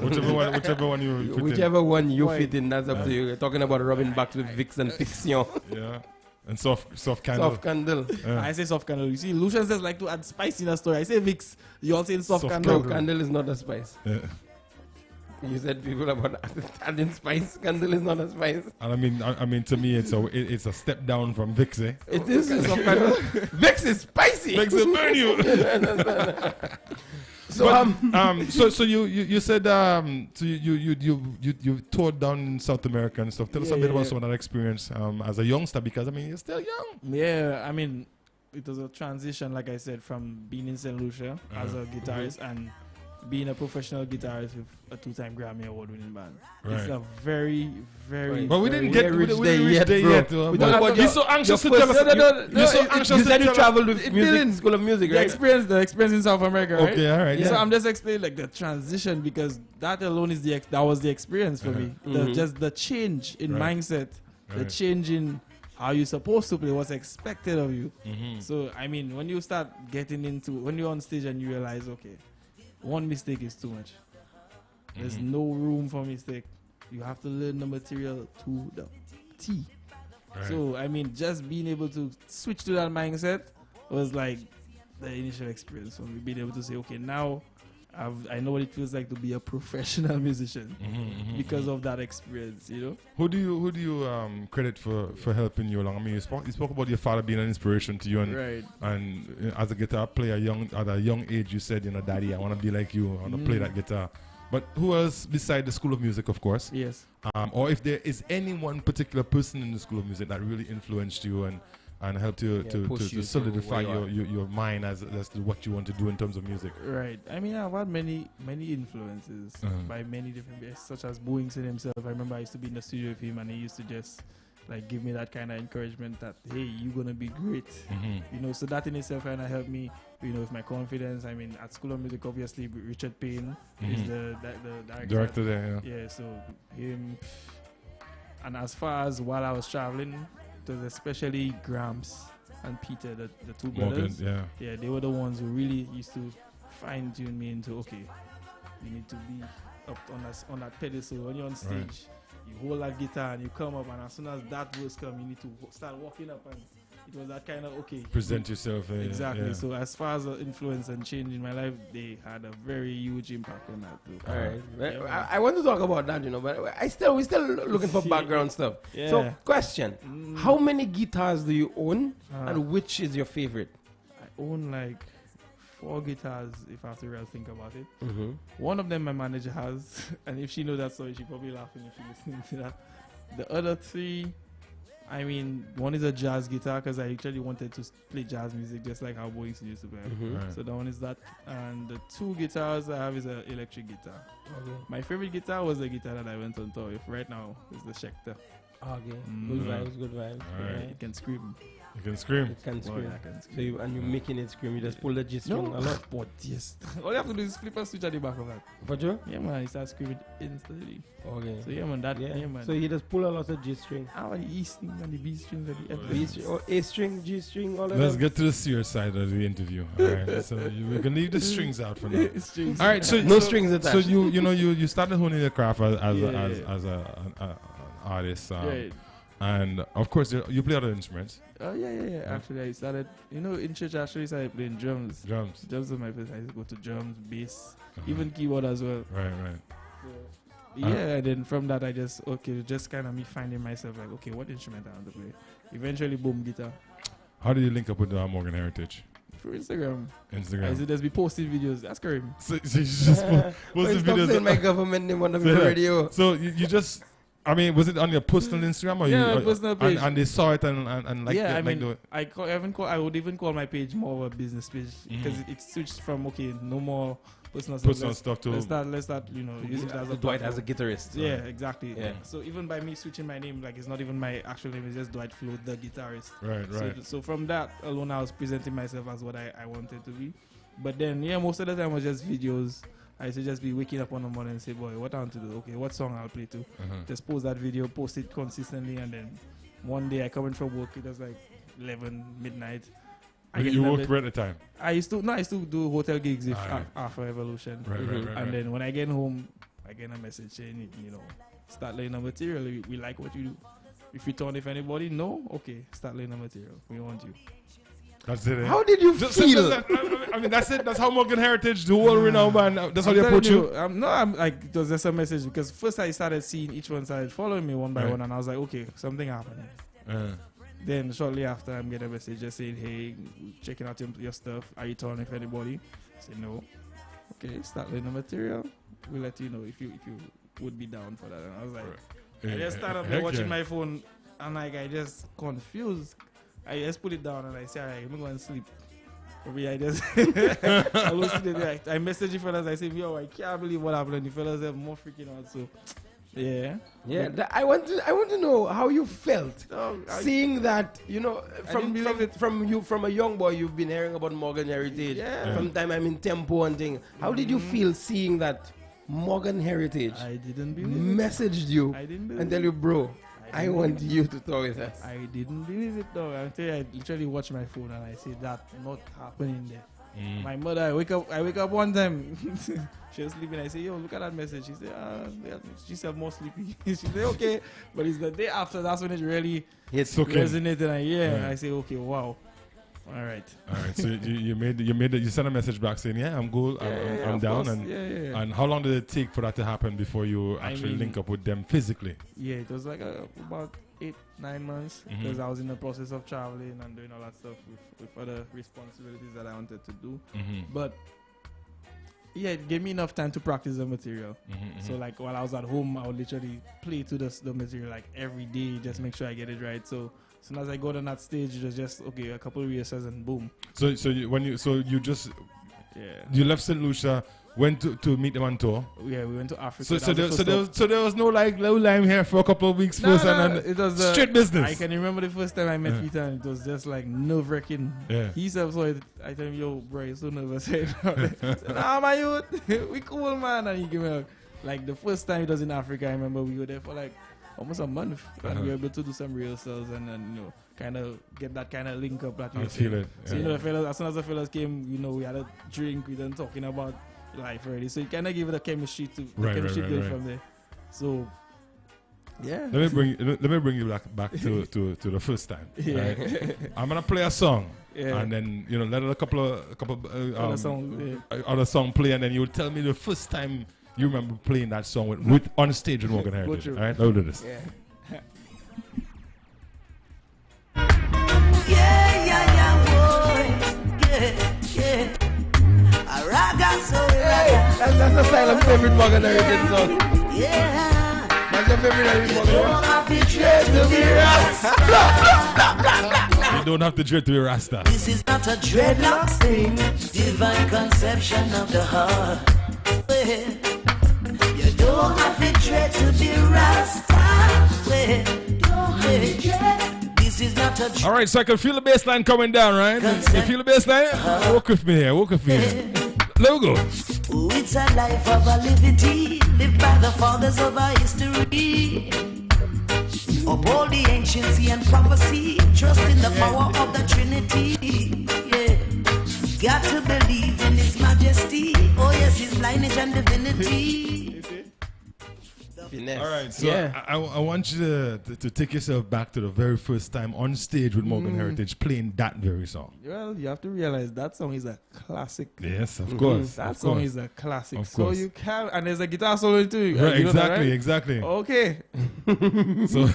whichever one you fit in, that's up to you. You're talking about rubbing backs with Vicks and Fixion. Yeah. And soft candle. Soft candle. I say soft candle. You see, Lucian says like to add spice in a story. I say Vicks. You all say soft candle. No, candle is not a spice. You said people about adding spice. Candle is not a spice. And I mean, to me, it's a step down from Vicks, eh? It is some kind of Vicks is spicy. Vicks will burn you. So you said so you toured down in South America and stuff. Tell us a bit about some of that experience as a youngster, because I mean you're still young. Yeah, I mean it was a transition, like I said, from being in St. Lucia as a guitarist and being a professional guitarist with a 2-time Grammy Award-winning band. It's a very, very. But we didn't reach there yet. You're so anxious to tell us. You're so anxious to said you traveled with music, School of Music, right? The experience in South America, right? Okay, all right. So I'm just explaining like the transition, because that alone is that was the experience for me. Just the change in mindset, the change in how you're supposed to play, what's expected of you. So I mean, when you start getting into, when you're on stage and you realize, okay, one mistake is too much. There's no room for mistake. You have to learn the material to the T. Right. So, I mean, just being able to switch to that mindset was like the initial experience for me. Being able to say, okay, now I know what it feels like to be a professional musician because of that experience, you know. Who do you credit for helping you along? I mean, you spoke about your father being an inspiration to you, and as a guitar player, at a young age, you said, Daddy, I want to be like you. I want to play that guitar. But who else beside the School of Music, of course? Yes. Or if there is any one particular person in the School of Music that really influenced you and helped you to solidify your mind as to what you want to do in terms of music. Right. I mean, I've had many influences by many different guys, such as Boeington himself. I remember I used to be in the studio with him, and he used to just like give me that kind of encouragement that, hey, you're gonna be great. So that in itself kind of helped me, with my confidence. I mean, at School of Music, obviously, Richard Payne is the director there. Yeah, so him. And as far as while I was traveling, it was especially Gramps and Peter, the two brothers. Yeah, they were the ones who really used to fine tune me into, okay, you need to be up on that pedestal. When you're on stage, you hold that guitar and you come up, and as soon as that verse comes, you need to start walking up, and it was that kind of, okay, present yourself. Exactly. Yeah. So as far as the influence and change in my life, they had a very huge impact on that too. All right. I want to talk about that, but we're still looking for background stuff. Yeah. So, question: how many guitars do you own, and which is your favorite? I own like 4 guitars, if I have to really think about it. One of them my manager has, and if she knows that story, she's probably laughing if she's listening to that. The other 3, I mean, one is a jazz guitar, because I actually wanted to play jazz music just like how Boeington used to play. So that one is that. And the 2 guitars I have is an electric guitar. My favorite guitar was the guitar that I went on tour with right now. It's the Schecter. Good vibes. Right. It can scream. You can scream. It can scream. I can scream. So you're making it scream. You just pull the G string a lot. But yes. All you have to do is flip a switch at the back of that. For sure? Yeah, man. It starts screaming instantly. Okay. So yeah, man. Man. So you just pull a lot of G string. And the E string and the B strings and the F B string, or A string, G string, all of that. Let's get to the serious side of the interview. All right. So we can leave the strings out for now. All right. So no strings attached. So you started honing your craft as an artist. Right. And of course, you play other instruments. Yeah. Actually, I started, in church, I actually started playing drums. Drums was my first. I used to go to drums, bass, even keyboard as well. Right. So, and then from that, I just kind of me finding myself like, okay, what instrument I want to play. Eventually, boom, guitar. How do you link up with Morgan Heritage? Through Instagram. I Instagram. just be posting videos. Ask him. So you just post the videos. Saying my government name on the radio. So you just I mean, was it on your personal Instagram or Yeah, you? my personal page. And they saw it and like yeah, I like mean, I would even call my page more of a business page because it switched from okay, no more personal stuff to let's start use it as a Dwight platform. as a guitarist. Yeah, exactly. Yeah. So even by me switching my name, like it's not even my actual name, it's just Dwight Flo, the guitarist. Right. So from that alone, I was presenting myself as what I wanted to be. But then, yeah, most of the time was just videos. I used to just be waking up on the morning and say, boy, what I want to do? Okay, what song I'll play to? Just post that video, post it consistently, and then one day I come in from work, it was like 11 midnight. You worked where at the time? I used to do hotel gigs with Afro Evolution. Right. And then when I get home, I get a message saying, start laying the material. We like what you do. If you turn if anybody, no, okay, start laying the material. We want you. That's it. How did you feel? I mean, that's it. That's how Morgan Heritage, the whole renown band. That's how they approach you. I'm like, it was just a message because first I started seeing each one started following me one by one, and I was like, okay, something happened. Then shortly after, I'm getting a message just saying, hey, checking out your stuff. Are you turning if anybody? I said no. Okay, start laying the material. We'll let you know if you would be down for that. And I was like, I just started watching my phone, and like I just confused. I just put it down and I say, alright, I'm going to sleep. Maybe I just I was sitting there. I messaged you fellas. I said, yo, I can't believe what happened. And the fellas have more freaking out. So yeah. I want to know how you felt seeing that. From a young boy, you've been hearing about Morgan Heritage. From time I'm in Tempo and thing. How did you feel seeing that Morgan Heritage? I didn't believe messaged you and tell you, bro, I want you to talk with us. I didn't believe it though. I literally watched my phone and I see that not happening there. My mother, I wake up one time. She was sleeping. I say, yo, look at that message. She said, she said more sleepy. She said, okay, but it's the day after. That's when it really resonated. And I say, okay, wow. All right. So you sent a message back saying, yeah, I'm good. I'm down. And how long did it take for that to happen before you actually link up with them physically? Yeah, it was like about 8-9 months because I was in the process of traveling and doing all that stuff with other responsibilities that I wanted to do. But yeah, it gave me enough time to practice the material. So like while I was at home, I would literally play to the material like every day, just make sure I get it right. So as soon as I got on that stage, it was just okay, a couple of rehearsals and boom. So you left St. Lucia, went to meet them on tour. Yeah, we went to Africa. So there was no like low lime here for a couple of weeks first, and it was straight business. I can remember the first time I met Peter, and it was just like nerve wracking. Yeah. He said, so I told him, yo, bro, you're so nervous. I said, nah, my youth, we cool, man. And he gave me like the first time it was in Africa. I remember we were there for like almost a month, and we were able to do some rehearsals and kind of get that kind of link up that we feel it. So the fellas, as soon as the fellas came, we had a drink. We done talking about life already, so you kind of give it a chemistry to build from there. So yeah, let me bring you back to the first time. Right? I'm gonna play a song, and then let a couple other song play, and then you tell me the first time you remember playing that song with on stage with Morgan Heritage. All right, let's do this. That's the style of favorite Morgan Heritage song. Yeah. That's your favorite Morgan Heritage. You don't have to dread to be Rasta. This is not a dreadlock thing, divine conception of the heart. You don't have to dread to be Rasta. This is not a dread. All right, so I can feel the bass line coming down, right? You feel the bass line? Walk with me here. Let's go. It's a life of a liberty, lived by the fathers of our history. Uphold the anciency and prophecy, trust in the power of the Trinity. Yeah, got to believe in His majesty. Oh yes, His lineage and divinity. All right, so I want you to take yourself back to the very first time on stage with Morgan Heritage playing that very song. Well, you have to realize that song is a classic. Yes, of course. That song is a classic. Of so course. you can, and there's a guitar solo too. Right, exactly, exactly. Okay. So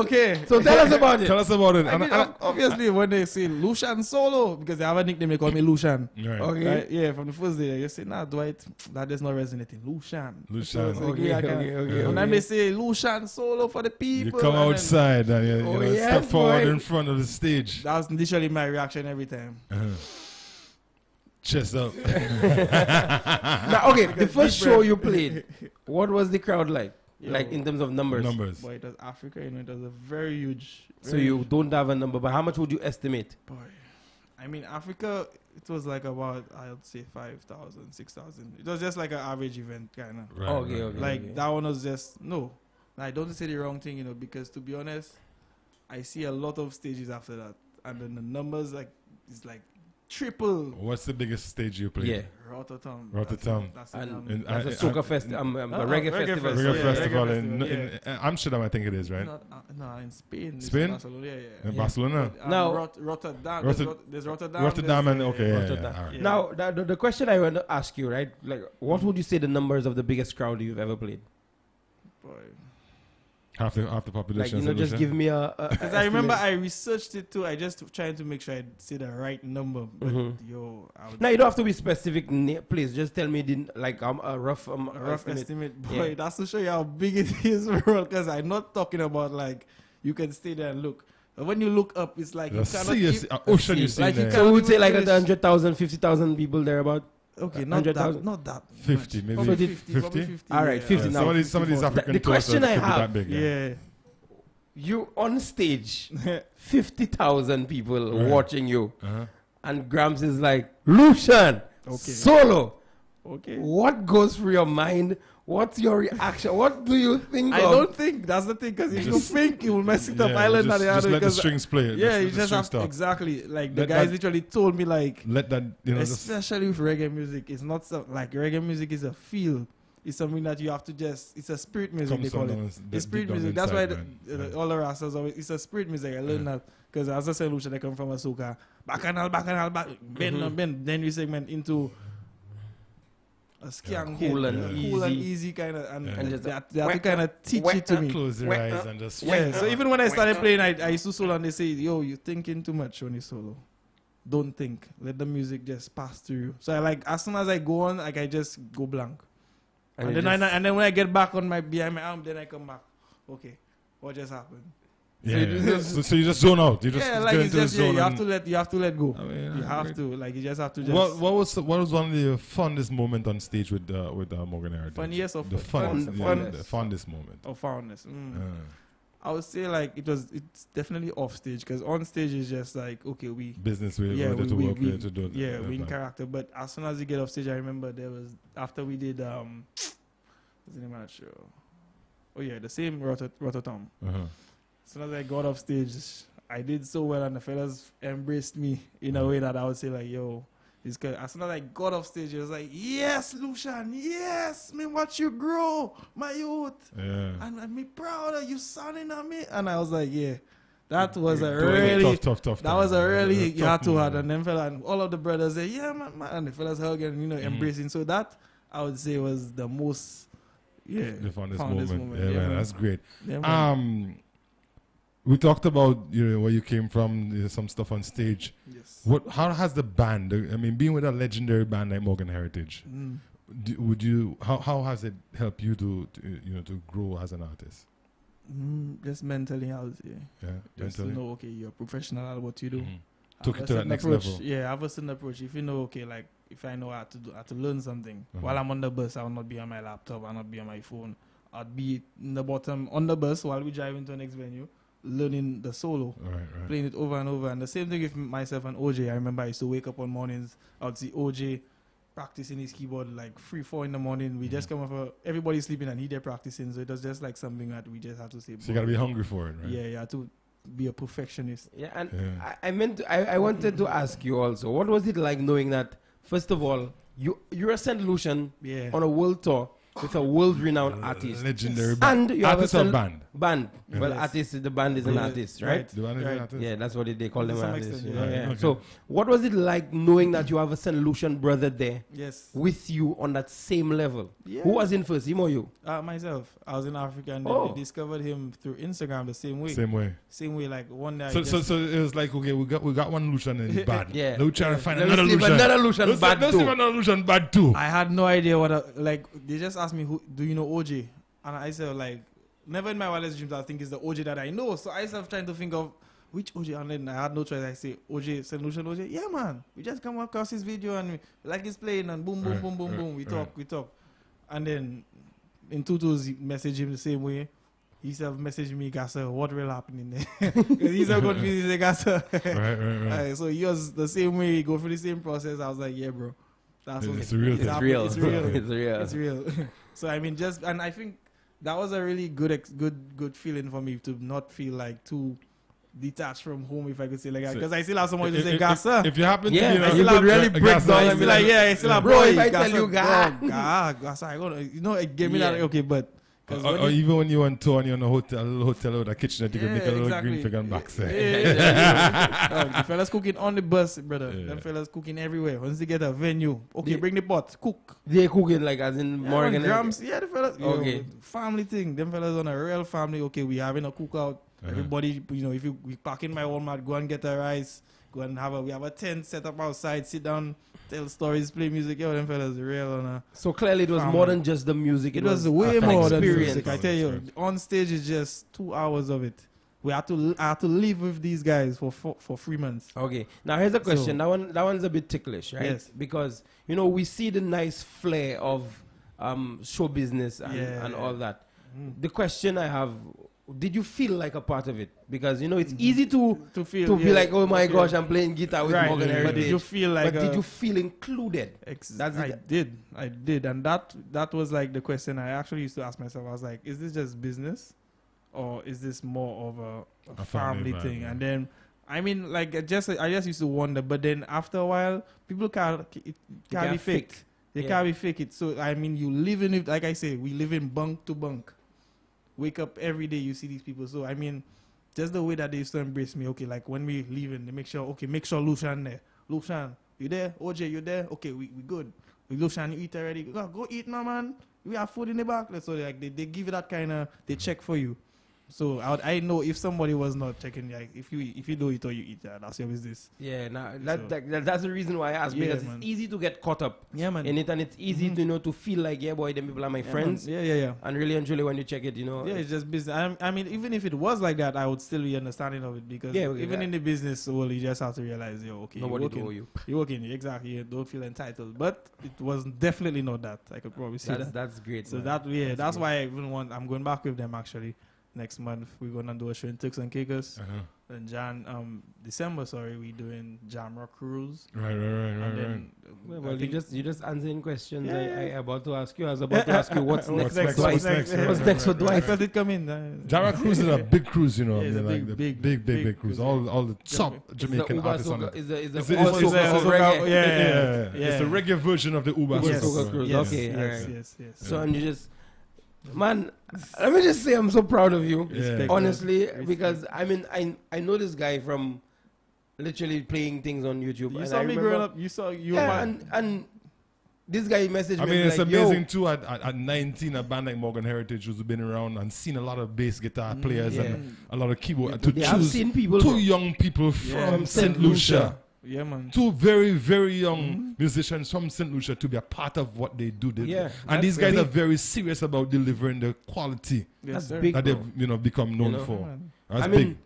Okay. So tell us about it. tell us about it. I mean, obviously, when they say Lucian Solo, because they have a nickname, they call me Lucian. Right. Okay. Right? Yeah, from the first day, you say, nah, Dwight, that is not resonating. Lucian. Lucian. So, Okay, I can- okay. And then they say Lucian Solo for the You people. come and then outside and you Oh, know, yes, step forward boy. in front of the stage. That's literally my reaction every time. Chest up. Now, okay, the first deep show breath. you played, what was the crowd like? Like in terms of numbers? Numbers. Boy, it was Africa, you know, it was a very huge. So you don't have a number, but how much would you estimate? Boy. I mean, Africa, it was like about, I would say 5,000, 6,000. It was just like an average event, kind of. Right, Okay, right. okay. Like, that one was just, no. I don't say the wrong thing, you know, because to be honest, I see a lot of stages after that. And then the numbers, like, is like triple. What's the biggest stage you played? Yeah. Rotterdam. Rotterdam. That's And it, And that's a soca festival, a reggae festival. Reggae Yeah, festival reggae in, festival, in Amsterdam, I think it is, right? No, in Spain. It's Spain? Barcelona, yeah. In Barcelona. Now- Rotterdam. There's Rotterdam. Rotterdam there's, and okay, yeah, Rotterdam. yeah, all right. Yeah. Now, the question I want to ask you, right? Like, what would you say the numbers of the biggest crowd you've ever played? Boy. Half the Like, population. you know, just solution. give me a Because I remember I researched it too. I just trying to make sure I say the right number. But yo, I would Now, you don't have to be specific, please. Just tell me a rough, a rough estimate. Yeah. Boy, that's to show you how big it is, bro. Because I'm not talking about like you can stay there and look. But when you look up, it's like you The cannot. sea is ocean you see like you there. can't So we would say even like finish. 100,000, 50,000 people there about. Okay, not 100,000? that. Not that. 50, much. maybe Probably 50? 50. 50 All right, 50 Yeah, now. some of these 40. African The question tours I could be have- that big. Yeah. You on stage, 50,000 people Right. watching you, Uh-huh. and Grams is like, Lucian, Okay. solo. Okay. What goes through your mind? What's your reaction? What do you think I of? don't think that's the thing because if you Just- think you will mess it up, Yeah, I learned just, that the just other let the because strings play. yeah, let you the just strings have talk. exactly like the Let guys that- literally told me like Let that, you know, just, especially with reggae music, it's not so, like reggae music is a feel. It's something that you have to just. It's a spirit music Comes they call from it. down- It's deep spirit down music. That's why inside, man. all the rastas always. It's a spirit music. I learned that because as a solution, they come from a soca bacchanal, bend. Then we segment into a skank, cool and cool and easy. easy kind of, and, Yeah. and just- they have to kind of teach it to me. close your eyes and just. Yeah, so even when I started playing, I used to solo and they say, yo, you're thinking too much when you solo. Don't think. Let the music just pass through you. So I like, as soon as I go on, like I just go blank. And you then, just- and then when I get back on my behind my arm, then I come back. Okay, what just happened? Yeah, you yeah. just- So you just zone out. You just Yeah, get like it's into the just yeah, zone. you have and- to let go. I mean, You have great. to like you just have to just. What was one of the fondest moment on stage with Morgan Heritage? Funniest or the fun- fun, fun- the fondest moment. of fondness? Uh, I would say like it's definitely off stage because on stage is just like okay we business we yeah, wanted to work we, with to do. yeah, we in character. But as soon as you get off stage, I remember there was after we did what's the name of that show? Oh yeah, the same Rotterdam. Uh-huh. As soon as I got off stage, I did so well, and the fellas embraced me in a way that I would say like, yo, it's good. As soon as I got off stage, it was like, yes, Lucian, yes, me watch you grow, my youth, Yeah. and me proud of you, sounding at me, and I was like, yeah. That was a It was a really tough that time. was a really It was a you had tough to hard moment. and then fella and all of the brothers say yeah man, and the fellas hugging embracing. So that I would say was the most the fondest fondest moment. Yeah, man, that's great. Yeah, man. We talked about where you came from, some stuff on stage. Yes. How has the band? I mean, being with a legendary band like Morgan Heritage, how has it helped you to grow as an artist? Just mentally, I would say. Yeah, Just mentally. to know, okay, you're a professional at what you do. Took Have it a to that certain next approach. level. Yeah, have a certain approach. If you know, okay, like if I know how to learn something Uh-huh. while I'm on the bus, I will not be on my laptop. I'll not be on my phone. I'll be in the bottom on the bus while we drive into the next venue, learning the solo, Right. playing it over and over. And the same thing with myself and OJ. I remember I used to wake up on mornings. I would see OJ practicing his keyboard like 3-4 in the morning. We just come over, everybody's sleeping and he there practicing. So it was just like something that we just have to say. So you gotta be hungry for it, right? Yeah, you have to be a perfectionist. Yeah, and Yeah. I wanted to ask you also, what was it like knowing that, first of all, you're a St. Lucian Yeah. on a world tour, with a world-renowned artist. Legendary And you have artist a or band? Band. Yeah. Well, Yes. artist, the band is an Yes. artist, right? The band is an artist? Yeah, that's what they call To them. some Artists. extent, Yeah, yeah. yeah. Okay. So, what was it like knowing that you have a St. Lucian brother there Yes. with you on that same level? Yeah. Who was in first, him or you? Myself. I was in Africa and then Oh. they discovered him through Instagram the same way. Same way. Same way, like one day. I So just- it was like, okay, we got one Lucian and bad. Yeah. Now we try to find Let me another see if Lucian. another Lucian Let's bad see too. if another Lucian bad too. I had no idea like they just asked me, who do you know OJ? And I said, like, never in my wildest dreams I think it's the OJ that I know. So I started trying to think of which OJ, and then I had no choice. I say OJ, St. Lucian OJ. Yeah, man, we just come across his video and we like he's playing and boom, boom, Right, boom, boom, right, boom. We right. talk, and then in 2 2 message him the same way. He said, message me, Gassa, what will happen in there? Because he's so confused, he's like, Gassa. Right. So he was the same way, he go through the same process. I was like, yeah, bro. That's what It's real. It's happening. real. It's real. It's real. It's real. So I mean, and I think that was a really good feeling for me to not feel like too detached from home, if I could say like that. Because I still have someone to say, Gassa. If you happen Yeah, to, you know, you could really break Gassa, down I and feel like, yeah, I still have Bro, boy, if I tell Gassa, you, bro, Gassa, I gonna, you know, it gave me that, Yeah. okay, but. 'cause when or you- even when you on tour and you're in a little hotel with a kitchenette, you can make a little exactly. green figure and back Yeah, there. yeah. The fellas cooking on the bus, brother. Yeah. Them fellas cooking everywhere. Once they get a venue, okay, bring the pot, cook. They cooking like as in Yeah, Morgan. Grams, yeah, the fellas. Okay. Family thing. Them fellas on a real family. Okay, we having a cookout. Uh-huh. Everybody, you know, if you we park in my Walmart, go and get a rice. Go and we have a tent set up outside. Sit down, tell stories, play music. Yo, them fellas real on a. So clearly, it was Family. more than just the music. It was way an more than experience. music. I tell you, on stage is just 2 hours of it. I had to live with these guys for 3 months. Okay. Now here's a question. So- that one's a bit ticklish, right? Yes. Because you know we see the nice flair of show business and, Yeah. and all that. Mm. The question I have: did you feel like a part of it? Because you know it's easy to feel be yeah, like, oh my okay. gosh, I'm playing guitar with Right, Morgan but Heritage. did you feel like? But did you feel included? That's I it. did, and that was like the question I actually used to ask myself. I was like, is this just business, or is this more of a family family vibe, thing? yeah. And then, I mean, like I just used to wonder, but then after a while, people can't be can't faked. fake. They Yeah. can't be fake it. So I mean, you live in it. Like I say, we live in bunk to bunk. Wake up every day, you see these people. So I mean, just the way that they used to embrace me. Okay, like when we leaving, they make sure Lucian there. Lucian, you there? OJ, you there? Okay, we good. We Lucian, you eat already? Go eat now, man. We have food in the back. So like they give you that kind of, they check for you. So I know if somebody was not checking, like if you don't eat or you eat, that's your business. Yeah, now So- that's the reason why I asked, Yeah, because man. it's easy to get caught up Yeah, man. in it, and it's easy Mhm. to to feel like, yeah, boy, them people are my Yeah, friends. man. Yeah. And really and truly, when you check it, Yeah, it's just business. I mean, even if it was like that, I would still be understanding of it because Yeah, okay, even that- in the business world, you just have to realize, yo, okay, Nobody you're working, owe you. You're working, exactly. You don't feel entitled, but it was definitely not that. I could probably say that. That's great. So man. that's great. why I even I'm going back with them actually. Next month we're gonna do a show in Turks and Caicos. Then December, we doing Jamrock Cruise. Right. And then, Well, I you think- just answering questions. Yeah, I yeah. about to ask you. I was about to ask you what's next for next? Dwight. What's next? What's Right, next for right, Dwight? I felt it coming. Jara Cruise is a big cruise, you know. Yeah, it's I mean, a like big, the big big cruise. cruise. All the top It's the Jamaican Uber artists on Soca. it. Is the It's Uber the- Soca it's of the- reggae? Yeah. It's the reggae version of the Uber Uber Yes. Soca. Soca cruise. Yes, Okay, yes, alright. yes. So and you just, man, let me just say I'm so proud of you. Respect, Honestly, man. because I mean I know this guy from literally playing things on YouTube. You and saw I me remember- growing up. You saw you. Yeah, and this guy messaged I me mean, it's like, amazing yo, too. At 19, a band like Morgan Heritage, who's been around and seen a lot of bass guitar players yeah. and a lot of keyboard. To they have choose seen people two bro. young people from St. Lucia, Yeah, man. two very, very young musicians from St. Lucia to be a part of what they do. Yeah, and these that's guys are big. very serious about delivering the quality Yes, That's sir. big. that bro. they've become known You know? for. Man. That's I big. mean,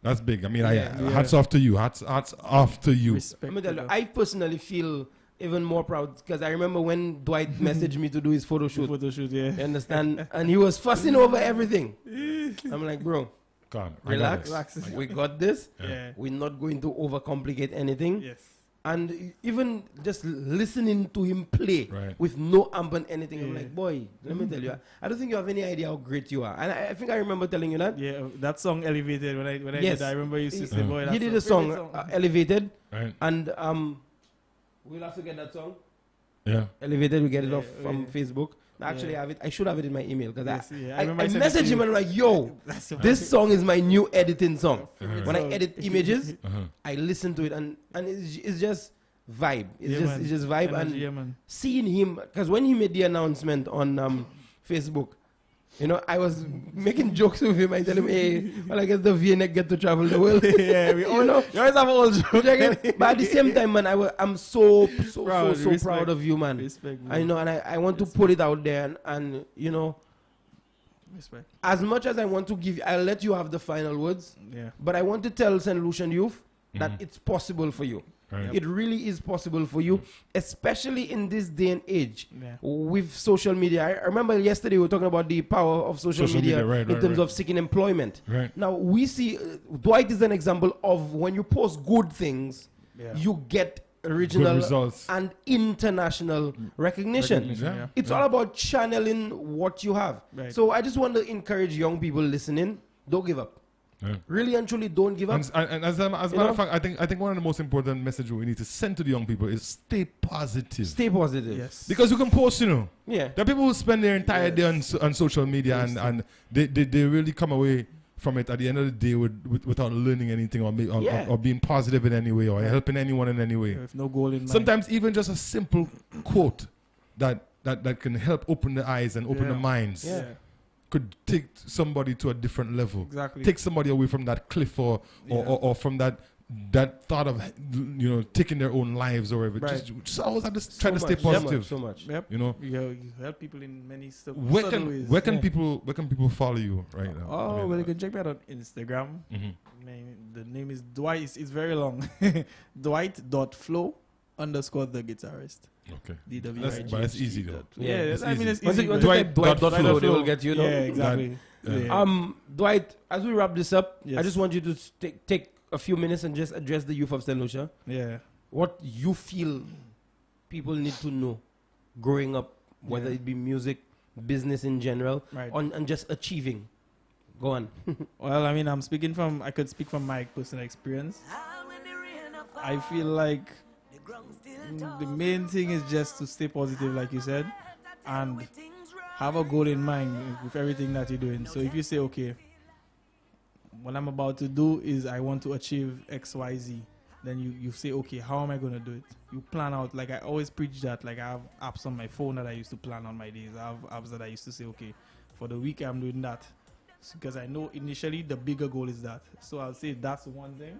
That's big. I mean, Yeah. hats off to you. Hats off to you. Respect Let me tell to you, the I personally feel even more proud because I remember when Dwight messaged me to do his photo shoot. photo shoot. Yeah. You understand? And he was fussing over everything. I'm like, bro, God, I got relax. this. Relax. We got this. Yeah. We're not going to overcomplicate anything. Yes. And even just listening to him play Right. with no amp and anything, I'm Yeah. like, boy, let me tell you, I don't think you have any idea how great you are. And I think I remember telling you that. Yeah, that song elevated when I Yes. did. I remember you used to say, He- "Boy, he that's did my a song, favorite Elevated, Right. and we'll have to get that song. Yeah. Elevated, we get it Yeah, off from yeah. Facebook. Actually, I have it. I should have it in my email because Yes, yeah, I I remember I sent it message to him you. and I'm like, yo, That's your this song is my new editing song. When I song. edit images, Uh-huh. I listen to it and it's just vibe. Yeah, man. It's just vibe Energy, and yeah, man. seeing him because when he made the announcement on Facebook. You know, I was making jokes with him. I tell him, hey, well, I guess the V-neck get to travel the world. Yeah, we all know. You always have an old joke. But at the same time, man, I'm so Proud, so respect. proud of you, man. Respect, I know, and I want to put it out there, and you know, Respect. as much as I want to give, I'll let you have the final words. Yeah. But I want to tell St. Lucian youth that Mhm. it's possible for you. Right. It really is possible for you, especially in this day and age Yeah. with social media. I remember yesterday we were talking about the power of social media, right, in terms right. of seeking employment. Right. Now we see Dwight is an example of when you post good things, Yeah. you get original results. and international recognition. Yeah. It's all about channeling what you have. Right. So I just want to encourage young people listening: don't give up. Yeah. Really and truly, don't give up. And as a You matter know? of fact, I think one of the most important messages we need to send to the young people is stay positive. Stay positive. Yes. Because you can post, you know. Yeah. There are people who spend their entire day on social media and they really come away from it at the end of the day without learning anything or being positive in any way or helping anyone in any way. With no goal in mind. Sometimes even just a simple quote that can help open the eyes and open the minds Yeah. could take somebody to a different level. Exactly. Take somebody away from that cliff or from that thought of, you know, taking their own lives or whatever. Right. Just always have to try to stay much, positive. So much. Yep. You know, You help people in many where subtle ways. can Yeah. people follow you right now? Oh, I mean, well, you can check me out on Instagram. mhm. The name is Dwight. It's very long. Dwight.flow_the guitarist. Okay. DWIG. But it's easy though. Yeah, It's I mean, easy. it's Once easy. you type Dwight.flow, they Flow. will get you. Know? Yeah, exactly. Yeah. Yeah. Dwight, as we wrap this up, I Yes. just want you to take a few minutes and just address the youth of St. Lucia. Yeah. What you feel people need to know growing up, whether Yeah. it be music, business in general, Right. and just achieving. Go on. Well, I mean, I could speak from my personal experience. I feel like the main thing is just to stay positive, like you said, and have a goal in mind with everything that you're doing. So if you say, okay, what I'm about to do is I want to achieve X, Y, Z, then you say, okay, how am I going to do it? You plan out, like I always preach that, like I have apps on my phone that I used to plan on my days. I have apps that I used to say, okay, for the week I'm doing that. Because I know initially the bigger goal is that. So I'll say that's one thing.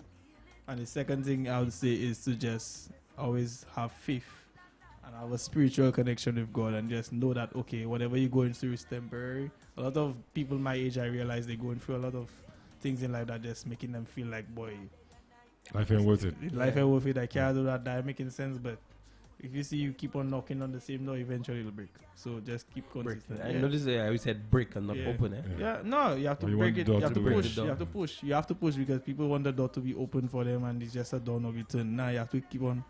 And the second thing I would say is to just always have faith and have a spiritual connection with God and just know that, okay, whatever you're going through is temporary. A lot of people my age, I realize they're going through a lot of things in life that just making them feel like, boy, Life ain't worth it. life ain't worth it. I can't do that. That making sense. But if you see you keep on knocking on the same door, eventually it'll break. So just keep consistent. I noticed I said break and not Yeah. open. Yeah, no, you have to Or you break want it. the door You have to to break push. the You door. have to push. You have to push because people want the door to be open for them, and it's just a door no return. Now you have to keep on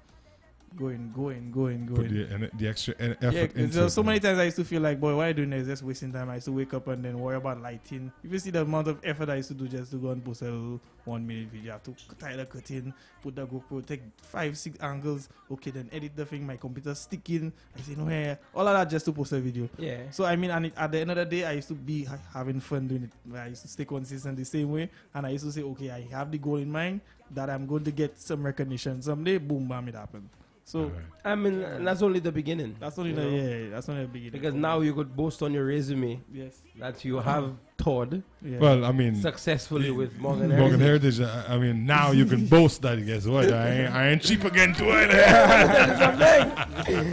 going. Put the extra effort Yeah, 'cause into there were it, so man. many times I used to feel like, boy, why are you doing this? Just wasting time. I used to wake up and then worry about lighting. If you see the amount of effort I used to do just to go and post a little 1 minute video, you have to tie the curtain, put the GoPro, take 5-6 angles. Okay, then edit the thing. My computer sticking. I say no hair. All of that just to post a video. Yeah. So I mean, and at the end of the day, I used to be having fun doing it. I used to stay consistent the same way, and I used to say, okay, I have the goal in mind that I'm going to get some recognition someday. Boom, bam, it happened. So I mean, that's only the beginning. that's only you the know? that's only the beginning. Because now you could boast on your resume yes, that you have toured yeah. Well, I mean, successfully with Morgan Morgan Heritage. Heritage. I mean, now you can boast that. Guess what? I ain't cheap again to it.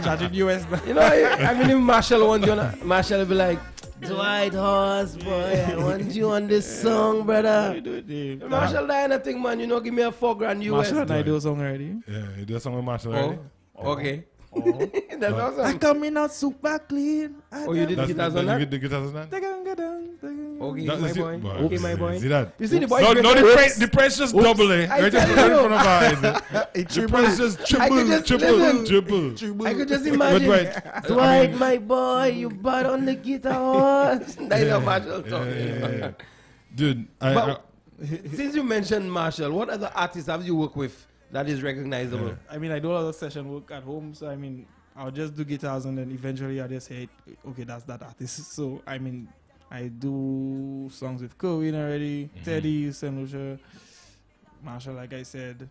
charging US. You know, I mean, if Marshall wants you, Marshall will be like, Dwight Horse, boy, I want you on this song, brother. Marshall, that anything, man. You know, give me a $4,000 US. Marshall and I do a song already. Yeah, you do a song with Marshall Oh, already? okay. That's awesome. coming out super clean. Oh, you did guitars on You that? get the guitars on that? Okay, That my is it. boy. Wow. Okay, my boy. See that? You see the boy? No, dress no, like- the price just double, eh? I Right tell in you. front of our eyes. The price just I could just listen. triple. I could just imagine. But Dwight, my boy, you bought on the guitar. That's a Marshall talking. Yeah. Dude, But since you mentioned Marshall, what other artists have you worked with that is recognizable? I mean, I do a lot of session work at home, so I mean, I'll just do guitars and then eventually I just say, okay, that's that artist. So I mean, I do songs with Kerwin already, Teddy, St. Lucia, Marshall, like I said.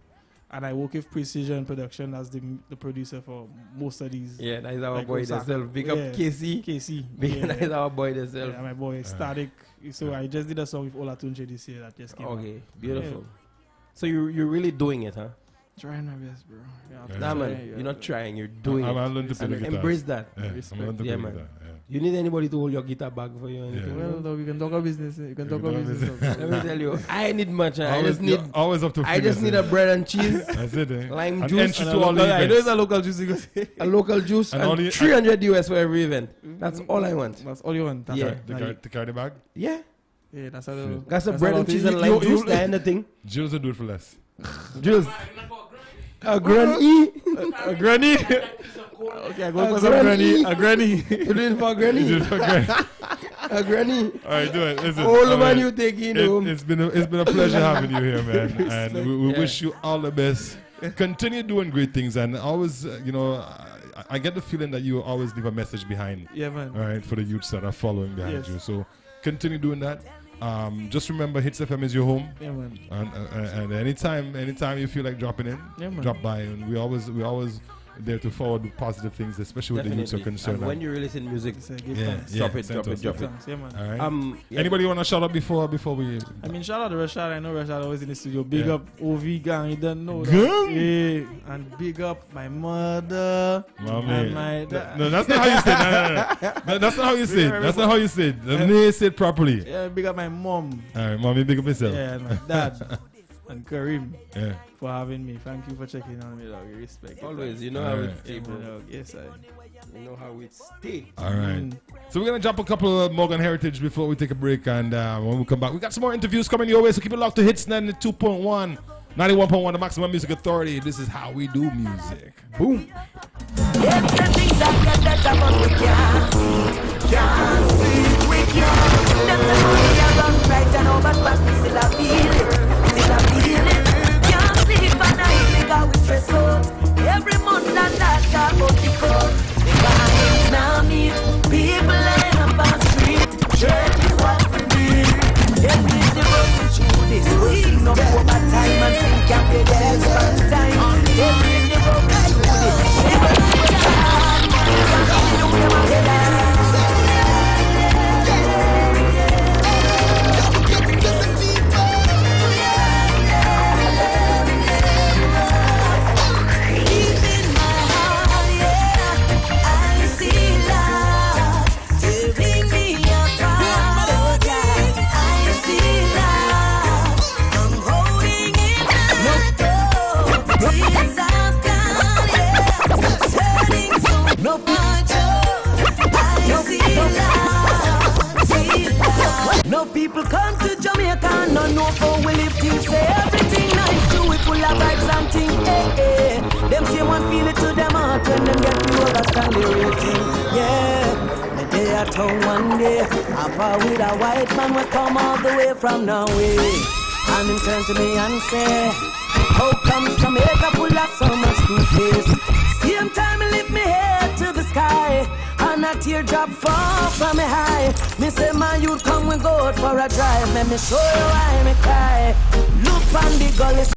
And I work with Precision Production as the producer for most of these. Yeah, that is our like boy Osaka. themselves. Big up KC. Yeah. That is our boy themselves. Yeah, my boy Static. So I just did a song with Olatunche this year that just came out. Okay, beautiful. So you're really doing it, huh? Trying my best, bro. Nah, man, you're not trying. You're doing it. I'm learning to play the guitar. Embrace that. Yeah, I'm learning to play Yeah, the man. guitar. You need anybody to hold your guitar bag for you or anything? Well, though, we can talk about business. You can talk about business. Let me tell you, I need much. I Always- just need. you're always up to I just need a bread and cheese, That's it, eh? lime And juice, entry to all the I know events. it's a local juice. You go say. a local juice, And and only- 300 US for every event. That's all I want. That's all you want. That's Yeah. it. To carry the bag? Yeah, Yeah, that's a little. got some that's bread a and lot. cheese and lime juice. That and the thing. Jules will do it for less. Juice. A granny. A granny. Okay, I go A for some granny. granny. A granny. You doing for You granny? do it for granny. A granny. All right, do it. Listen, Old all man, right. you taking home. It's been a pleasure having you here, man. And we Yeah. wish you all the best. Continue doing great things, and always, I get the feeling that you always leave a message behind. Yeah, man. All right, for the youths that are following behind Yes. you. So continue doing that. Just remember, Hits FM is your home. Yeah, man. And anytime you feel like dropping in, Yeah, man. drop by, and we always there to forward positive things, especially when the youths are Definitely. concerned. And when you release music, Give Yeah. thanks. drop it, send drop us. it, drop it. Thanks. Yeah, man. All right. Yeah. Anybody want to shout out before we? I mean, shout out to Rashad. I know Rashad always in the studio. Big Yeah. up OV gang. You don't know that. Gang? Yeah. And big up my mother. Mommy. And my dad. No, that's not how you say it. No, that's not how you say it. That's not how you say it. Let me say it properly. Yeah, big up my mom. All right, mommy, big up yourself. Yeah, and my dad. And Kareem Yeah. for having me. Thank you for checking on me, dog. Respect it. Always, you know how Alright. it stay, bro. Dog. Yes, I. You know how it stay. All right. So we're gonna drop a couple of Morgan Heritage before we take a break, and when we come back, we got some more interviews coming your way. So keep it locked to Hits 92.1, 91.1, the Maximum Music Authority. This is how we do music. Boom. Everything that but we can't see, we can't. Them say money around right and over, but we still a feel it, Can't sleep at night because we stress out. Every month and that car go kick out. The vibes now meet people line up on street. Church is what we need. Then we need to run through this week. No more my time and think I'm the best time. Then we need to run through this. No people come to Jamaica, no know how we live things. Say everything nice, too, we full of vibes and things. Hey, hey. Them say one feel it to them heart when them get to understand the real thing. Yeah, the day at home one day, I fought with a white man we come all the way from Norway. And him turn to me and say, how comes Jamaica full of so much good place? Same time I lift me head to the sky, and a teardrop fall from me high. Me say my youth come we go out for a drive. Let me show you why me cry. Look on the gully.